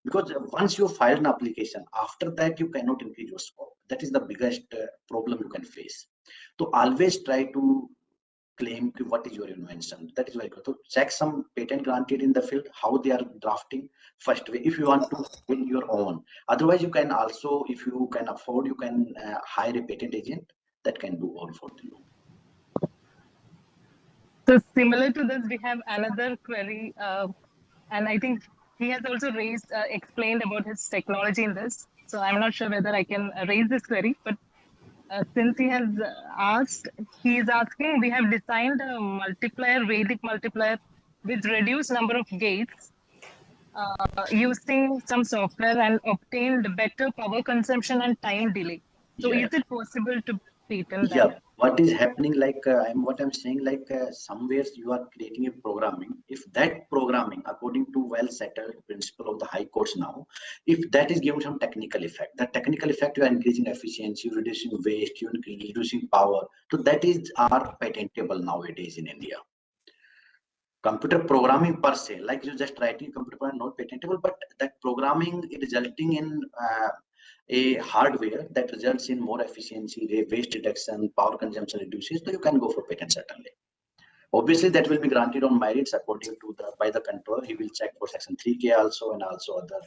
Because once you file an application, after that you cannot increase your scope. That is the biggest problem you can face. So always try to claim what is your invention. That is very good. So check some patent granted in the field, how they are drafting first way, if you want to build your own. Otherwise, you can also, if you can afford, you can hire a patent agent that can do all for you. So similar to this, we have another query, and I think he has also explained about his technology in this. So I'm not sure whether I can raise this query, but since he has asked, he is asking, we have designed a multiplier, Vedic multiplier with reduced number of gates using some software and obtained better power consumption and time delay. So Yeah. is it possible to patent Yeah, that? what is happening, like I'm saying, like somewhere you are creating a programming. If that programming, according to well settled principle of the high courts now, if that is given some technical effect, that technical effect, you are increasing efficiency, reducing waste, you are reducing power. So that is are patentable nowadays in India. Computer programming per se, like you just writing computer program, not patentable, but that programming resulting in a hardware that results in more efficiency, waste reduction, power consumption reduces, so you can go for patent certainly. Obviously, that will be granted on merits according to the by the controller. He will check for section 3K also and also other.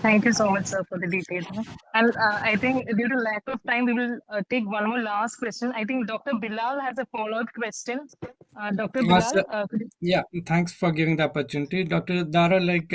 Thank you so much, sir, for the details. And I think due to lack of time, we will take one more last question. I think Dr. Bilal has a follow-up question. Dr. Bilal, So, could you... yeah, thanks for giving the opportunity, Dr. Dara. Like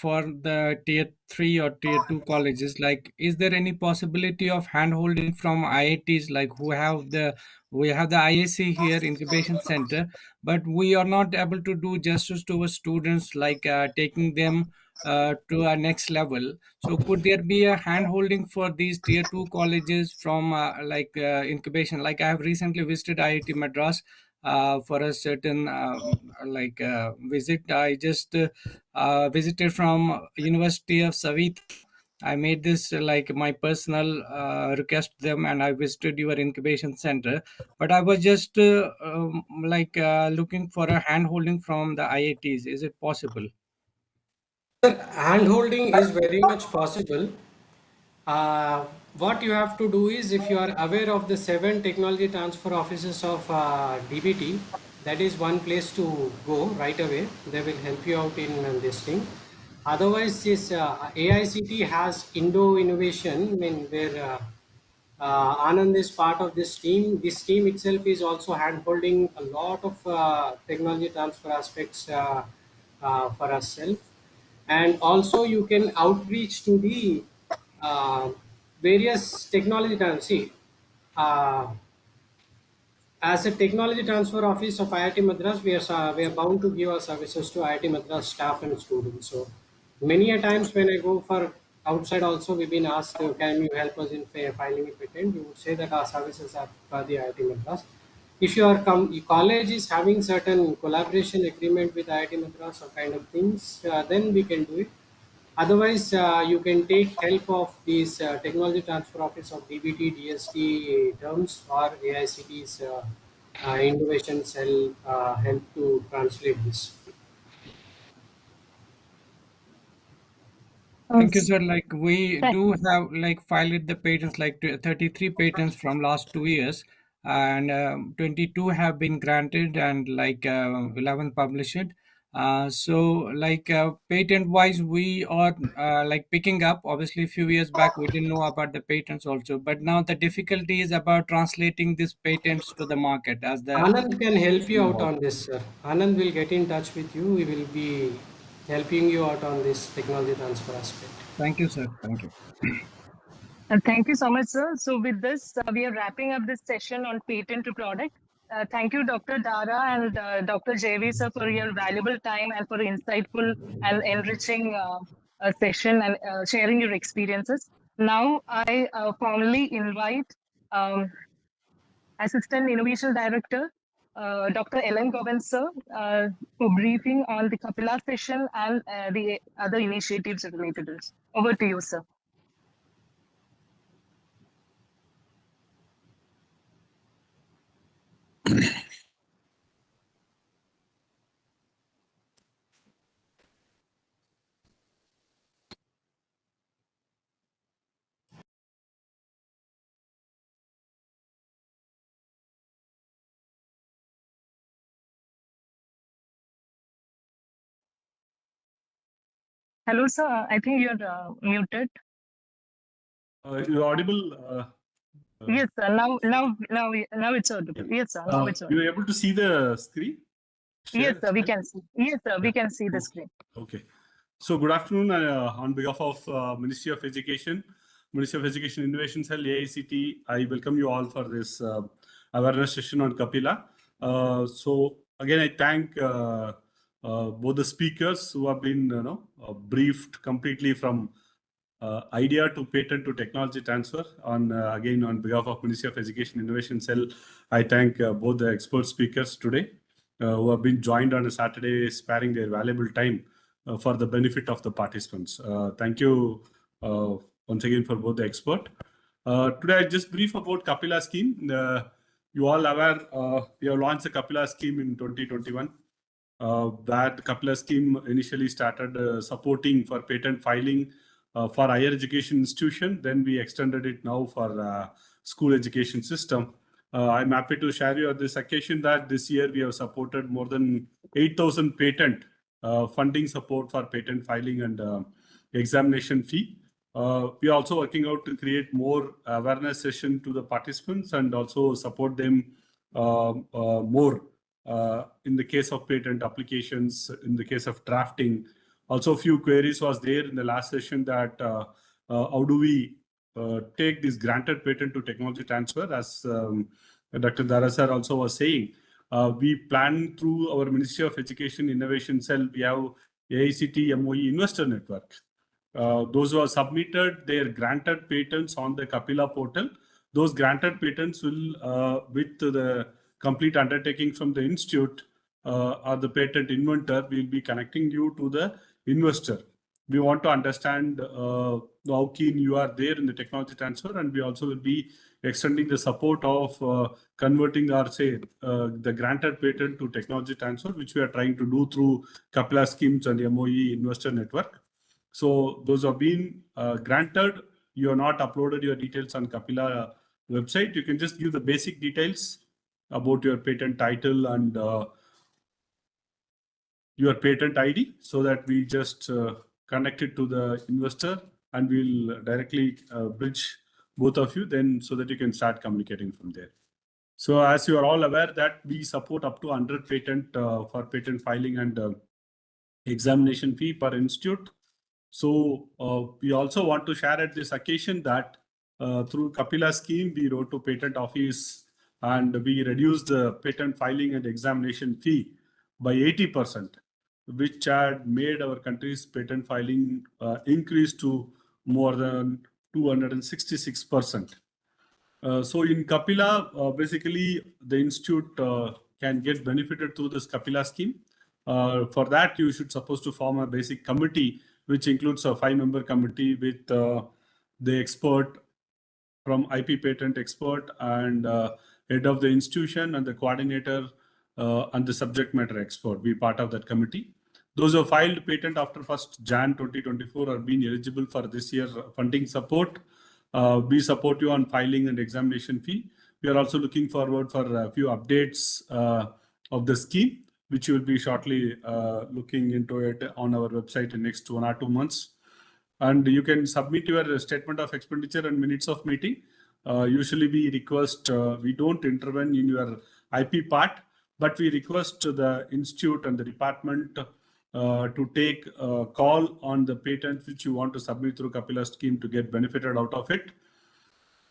for the tier 3 or tier 2 colleges, like is there any possibility of hand-holding from IITs, like who have the we have the IAC here, incubation center, but we are not able to do justice to our students, like taking them to a next level. So could there be a hand-holding for these tier 2 colleges from incubation? Like I have recently visited IIT Madras for a certain visit. I just visited from University of Savit. I made this like my personal request to them, and I visited your incubation center. But I was just looking for a hand holding from the IITs. Is it possible? Hand holding is very much possible. Uh, what you have to do is, if you are aware of the 7 technology transfer offices of DBT, that is one place to go right away. They will help you out in this thing. Otherwise, this AICT has Indo Innovation, I mean, where Anand is part of this team. This team itself is also hand-holding a lot of technology transfer aspects for ourselves. And also you can outreach to the uh, various technology transfer. See, uh, as a technology transfer office of IIT Madras, we are bound to give our services to IIT Madras staff and students. So many a times when I go for outside also, we've been asked, can you help us in filing a patent? We would say that our services are for the IIT Madras. If your college is having certain collaboration agreement with IIT Madras or kind of things, then we can do it. Otherwise, you can take help of these technology transfer office of DBT, DST terms or AICT's innovation cell help to translate this. Thank you, sir. Like we do have like filed the patents, like 33 patents from last 2 years, and 22 have been granted, and like 11 published. So like patent wise, we are like picking up. Obviously, a few years back we didn't know about the patents also, but now the difficulty is about translating these patents to the market as the. Anand can help you out on this, sir. Anand will get in touch with you. He will be helping you out on this technology transfer aspect. Thank you, sir. Thank you. And thank you so much, sir. So with this, we are wrapping up this session on patent to product. Thank you, Dr. Dara and Dr. JV, sir, for your valuable time and for insightful and enriching session and sharing your experiences. Now, I formally invite Assistant Innovation Director, Dr. Ellen Govind, sir, for briefing on the Capila session and the other initiatives related to this. Over to you, sir. Hello, sir. I think you're muted. You're audible. Yes, sir. Now it's audible. Yes, sir. Now it's audible. You're able to see the screen? Yes, sir. We can see. Yes, sir. We can see the screen. Okay. So good afternoon. On behalf of Ministry of Education Innovation Cell, AICT, I welcome you all for this awareness session on Capila. So again, I thank both the speakers who have been briefed completely from idea to patent to technology transfer. Again, on behalf of Ministry of Education Innovation Cell, I thank both the expert speakers today who have been joined on a Saturday, sparing their valuable time for the benefit of the participants. Thank you once again for both the expert. Today, I just brief about Capila scheme. You all aware we have launched the Capila scheme in 2021. That Capila scheme initially started supporting for patent filing for higher education institution. Then we extended it now for school education system. I'm happy to share you on this occasion that this year we have supported more than 8,000 patent funding support for patent filing and examination fee. We are also working out to create more awareness session to the participants and also support them more in the case of patent applications, in the case of drafting. Also, a few queries was there in the last session that how do we take this granted patent to technology transfer, as Dr. Dara sir also was saying. We plan through our Ministry of Education Innovation Cell, we have AICT MOE Investor Network. Those who have submitted their granted patents on the Capila portal, those granted patents will, with the complete undertaking from the institute or the patent inventor, will be connecting you to the investor. We want to understand how keen you are there in the technology transfer, and we also will be extending the support of converting our, say, the granted patent to technology transfer, which we are trying to do through Capila schemes and MOE investor network. So those have been granted. You have not uploaded your details on Capila website. You can just give the basic details about your patent title and your patent ID, so that we just connect it to the investor and we'll directly bridge both of you then, so that you can start communicating from there. So as you are all aware that we support up to 100 patent for patent filing and examination fee per institute. So we also want to share at this occasion that through Capila scheme, we wrote to patent office and we reduced the patent filing and examination fee by 80%, which had made our country's patent filing increase to more than 266%. So in Capila, basically the institute can get benefited through this Capila scheme. For that, you should supposed to form a basic committee which includes a 5-member committee with the expert from IP patent expert and head of the institution and the coordinator and the subject matter expert be part of that committee. Those who have filed patent after 1st Jan 2024 are being eligible for this year funding support. We support you on filing and examination fee. We are also looking forward for a few updates of the scheme, which you will be shortly looking into it on our website in next 1 or 2 months. And you can submit your statement of expenditure and minutes of meeting. Usually we request, we don't intervene in your IP part, but we request the institute and the department to take a call on the patent which you want to submit through Capila scheme to get benefited out of it.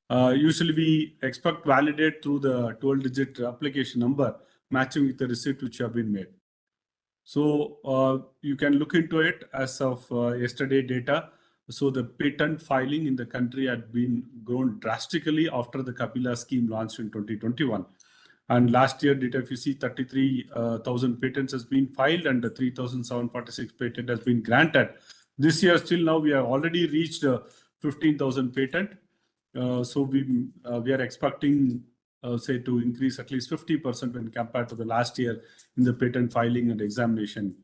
Usually we expect validate through the 12-digit application number matching with the receipt which have been made. So you can look into it as of yesterday data. So the patent filing in the country had been grown drastically after the Capila scheme launched in 2021. And last year data, if you see 33,000 patents has been filed and 3,746 patent has been granted. This year still now we have already reached 15,000 patent. So we are expecting say to increase at least 50% when compared to the last year in the patent filing and examination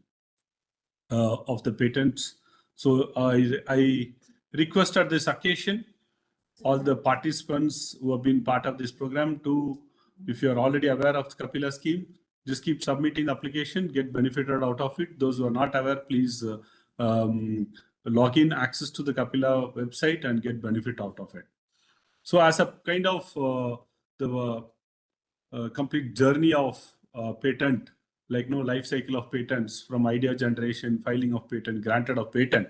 of the patents. So I request at this occasion all the participants who have been part of this program to, if you are already aware of the Capila scheme, just keep submitting the application, get benefited out of it. Those who are not aware, please log in, access to the Capila website and get benefit out of it. So as a kind of the complete journey of patent, like no life cycle of patents from idea generation, filing of patent, granted of patent,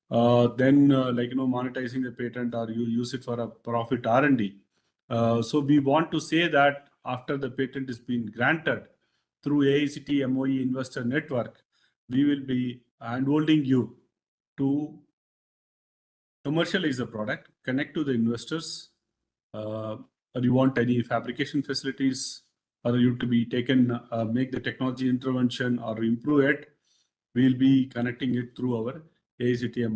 then like monetizing the patent or you use it for a profit R&D. So we want to say that after the patent is being granted through AICT MOE Investor Network, we will be handholding you to commercialize the product, connect to the investors, or you want any fabrication facilities, or you to be taken, make the technology intervention or improve it, we'll be connecting it through our AICT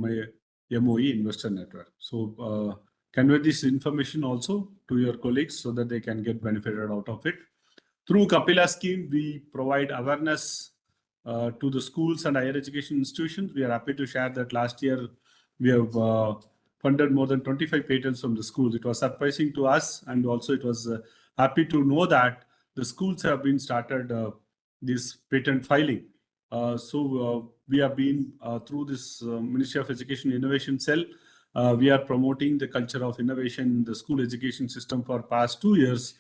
MOE Investor Network. So convey this information also to your colleagues so that they can get benefited out of it. Through Capila scheme, we provide awareness to the schools and higher education institutions. We are happy to share that last year we have funded more than 25 patents from the schools. It was surprising to us, and also it was happy to know that the schools have been started this patent filing. So we have been through this Ministry of Education Innovation Cell. We are promoting the culture of innovation in the school education system for past 2 years,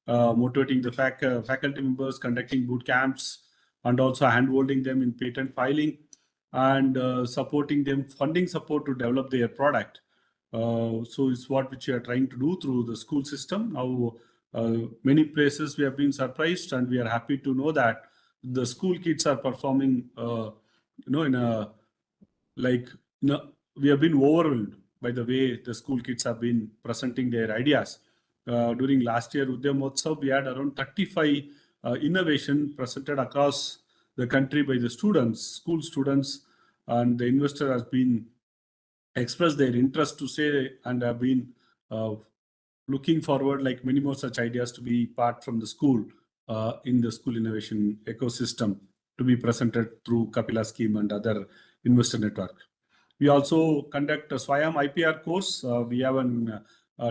motivating the faculty members, conducting boot camps, and also handholding them in patent filing and supporting them, funding support to develop their product. So it's what which we are trying to do through the school system. Now, many places we have been surprised, and we are happy to know that the school kids are performing, in a we have been overwhelmed by the way the school kids have been presenting their ideas. During last year Udyam Motsav, we had around 35 innovation presented across the country by the students, school students, and the investor has been expressed their interest to say and have been looking forward like many more such ideas to be part from the school in the school innovation ecosystem to be presented through Capila scheme and other investor network. We also conduct a Swayam IPR course. We have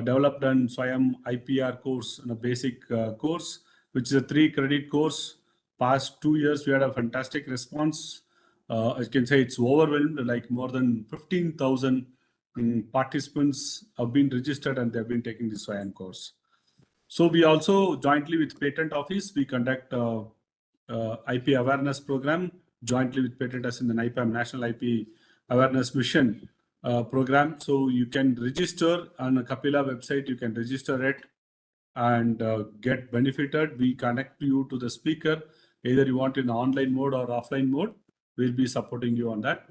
developed an Swayam IPR course, a basic course, which is a 3-credit course. Past 2 years, we had a fantastic response. I can say it's overwhelmed, like more than 15,000 participants have been registered and they've been taking the Swayam course. So we also jointly with Patent Office, we conduct IP awareness program jointly with Patent as in the NIPAM National IP Awareness Mission program. So you can register on a Capila website, you can register it and get benefited. We connect you to the speaker, either you want in online mode or offline mode, we'll be supporting you on that.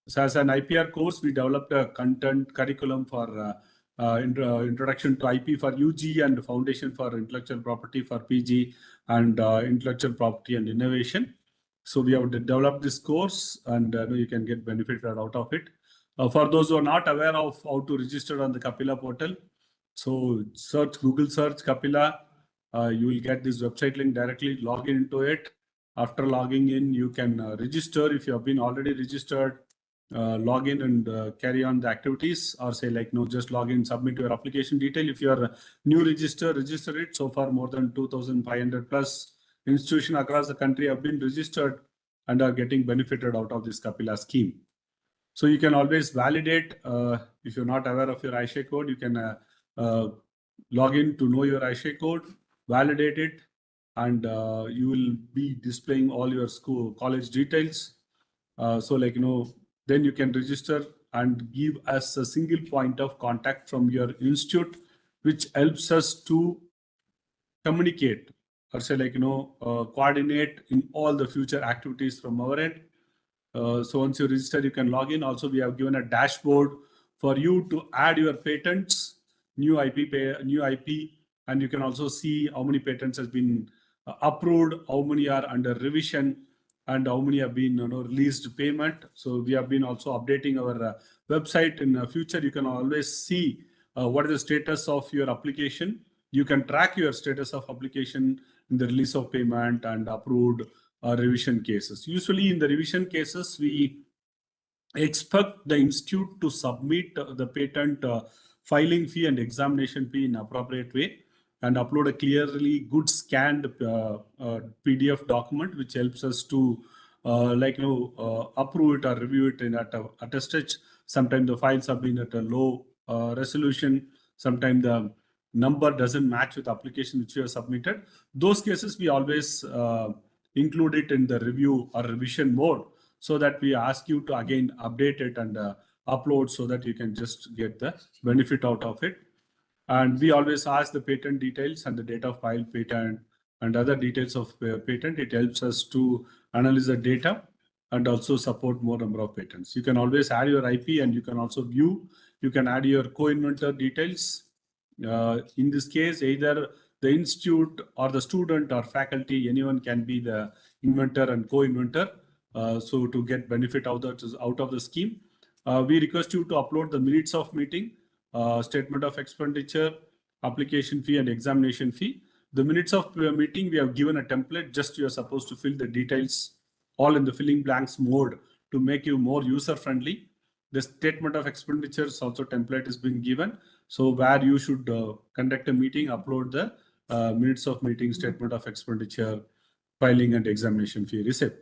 So as an IPR course, we developed a content curriculum for introduction to IP for UG and foundation for intellectual property for PG and intellectual property and innovation. So we have developed this course, and you can get benefit out of it. For those who are not aware of how to register on the Capila portal, so Google search Capila. You will get this website link directly. Log into it. After logging in, you can register. If you have been already registered, log in and carry on the activities, or say like no, just log in, submit your application detail. If you are a new register it. So far, more than 2,500 plus institutions across the country have been registered and are getting benefited out of this Capila scheme. So you can always validate. If you're not aware of your iShare code, you can log in to know your iShare code, validate it, and you will be displaying all your college details. So like, then you can register and give us a single point of contact from your institute, which helps us to communicate or say like, coordinate in all the future activities from our end. So once you register, you can log in. Also, we have given a dashboard for you to add your patents, new IP, and you can also see how many patents has been approved, how many are under revision, and how many have been released payment. So we have been also updating our website. In the future, you can always see what is the status of your application. You can track your status of application in the release of payment and approved revision cases. Usually in the revision cases, we expect the institute to submit the patent filing fee and examination fee in appropriate way and upload a clearly good scanned PDF document, which helps us to approve it or review it at a stretch. Sometimes the files have been at a low resolution. Sometimes the number doesn't match with application which you have submitted. Those cases we always include it in the review or revision mode, so that we ask you to again update it and upload, so that you can just get the benefit out of it. And we always ask the patent details and the date of file patent and other details of patent. It helps us to analyze the data and also support more number of patents. You can always add your IP, and you can also view. You can add your co-inventor details. In this case, either the institute or the student or faculty, anyone can be the inventor and co-inventor. So to get benefit out of the scheme, we request you to upload the minutes of meeting, statement of expenditure, application fee and examination fee. The minutes of meeting, we have given a template. Just you are supposed to fill the details all in the filling blanks mode to make you more user friendly. The statement of expenditures also template is being given. So where you should conduct a meeting, upload the minutes of meeting, statement of expenditure, filing and examination fee receipt.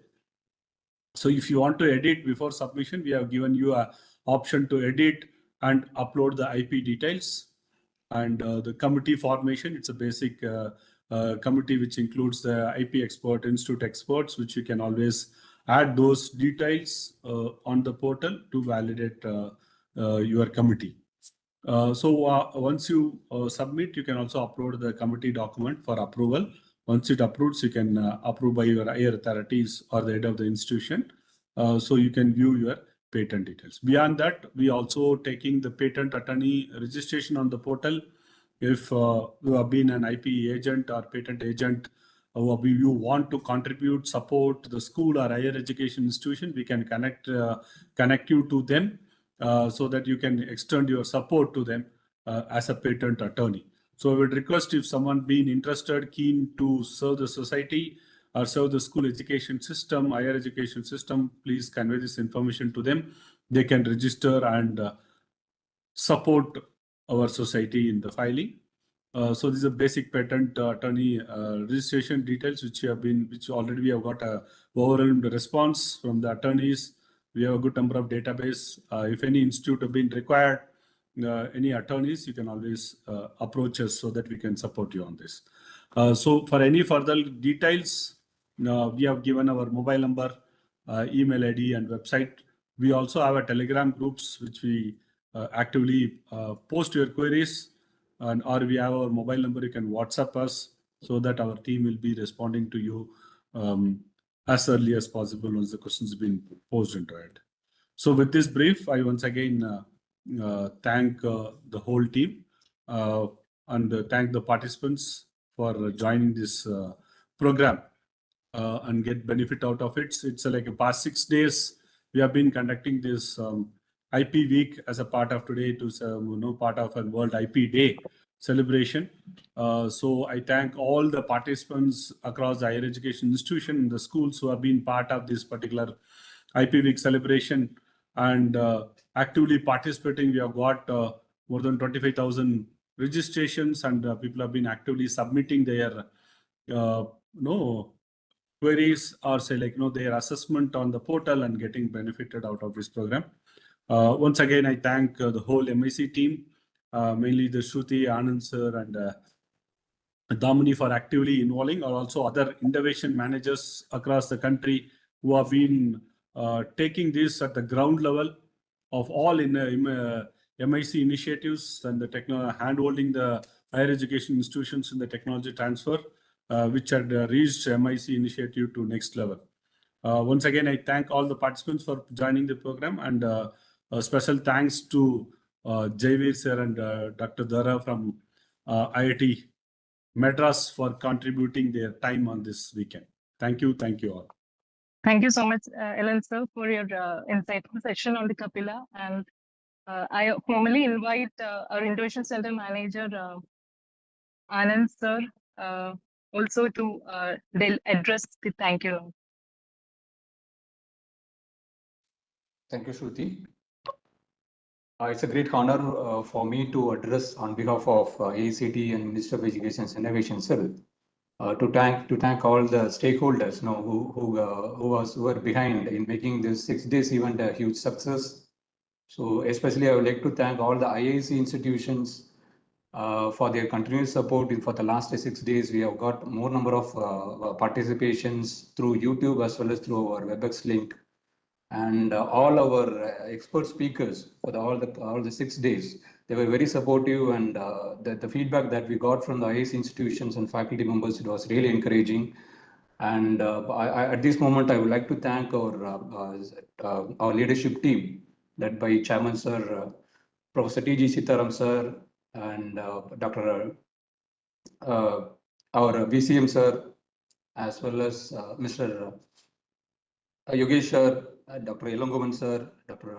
So if you want to edit before submission, we have given you an option to edit and upload the IP details. And the committee formation, it's a basic committee which includes the IP expert, institute experts, which you can always add those details on the portal to validate your committee. So once you submit, you can also upload the committee document for approval. Once it approves, you can approve by your higher authorities or the head of the institution. So you can view your patent details. Beyond that, we also taking the patent attorney registration on the portal. If you have been an IP agent or patent agent, or you want to contribute, support the school or higher education institution, we can connect you to them so that you can extend your support to them as a patent attorney. So I would request, if someone being interested, keen to serve the society or serve the school education system, higher education system, please convey this information to them. They can register and support our society in the filing. So this is a basic patent attorney registration details, which already we have got a overwhelmed response from the attorneys. We have a good number of database. If any institute have been required, any attorneys, you can always approach us so that we can support you on this. So for any further details, we have given our mobile number, email ID and website. We also have a Telegram groups, which we actively post your queries, or we have our mobile number. You can WhatsApp us so that our team will be responding to you as early as possible once the questions have been posed into it. So with this brief, I once again thank the whole team and thank the participants for joining this program. and get benefit out of it. It's like a past 6 days we have been conducting this IP week as a part of today to part of a World IP Day celebration. So I thank all the participants across the higher education institution and the schools who have been part of this particular IP week celebration and actively participating. We have got more than 25,000 registrations and people have been actively submitting their queries or say their assessment on the portal and getting benefited out of this program. Once again, I thank the whole MIC team, mainly the Shruti, Anand sir and Damini for actively involving, or also other innovation managers across the country who have been taking this at the ground level of all in MIC initiatives and the hand-holding the higher education institutions in the technology transfer, which had reached MIC initiative to next level. Once again, I thank all the participants for joining the program, and a special thanks to Jaiveer sir and Dr. Dara from IIT Madras for contributing their time on this weekend. Thank you all. Thank you so much, Ellen sir, for your insightful session on the Capila. And I formally invite our Innovation Center Manager, Anand sir, also to address the thank you note. Thank you, Shruti. It's a great honor for me to address on behalf of AICT and Minister of Education's Innovation Cell to thank all the stakeholders who were behind in making this 6 days event a huge success. So especially I would like to thank all the IIC institutions for their continuous support. For the last 6 days, we have got more number of participations through YouTube as well as through our WebEx link. And all our expert speakers for all the 6 days, they were very supportive, and the feedback that we got from the IIS institutions and faculty members, it was really encouraging. And at this moment, I would like to thank our leadership team led by Chairman Sir, Professor T.G. Sitaram Sir, and Dr. our VCM Sir, as well as Mr. Yogesh Sir, Dr. Elangovan Sir, Dr.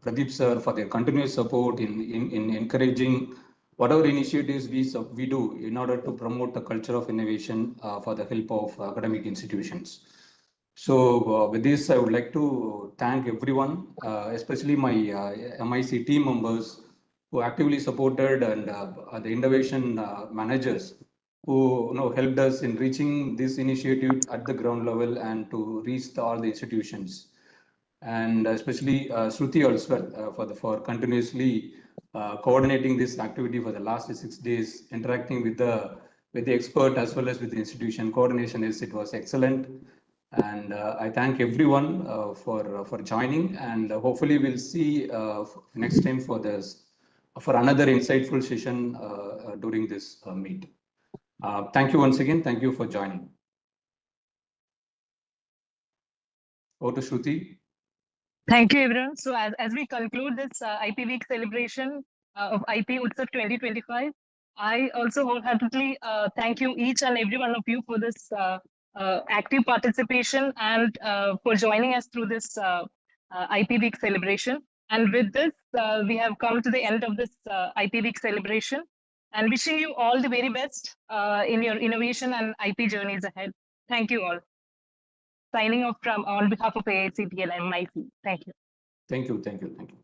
Pradeep Sir for their continuous support in encouraging whatever initiatives we do in order to promote the culture of innovation for the help of academic institutions. So with this, I would like to thank everyone, especially my MIC team members who actively supported, and the innovation managers who helped us in reaching this initiative at the ground level and to reach all the institutions. And especially Shruti also for continuously coordinating this activity for the last 6 days, interacting with the expert as well as with the institution. Coordination it was excellent, and I thank everyone for joining, and hopefully we'll see next time for another insightful session during this meet. Thank you once again. Thank you for joining. Over to Shruti. Thank you, everyone. So as we conclude this IP Week celebration of IP Utsav 2025, I also wholeheartedly thank you, each and every one of you, for this active participation and for joining us through this IP Week celebration. And with this, we have come to the end of this IP Week celebration, and wishing you all the very best in your innovation and IP journeys ahead. Thank you all. Signing off on behalf of AICT and MIC. Thank you. Thank you.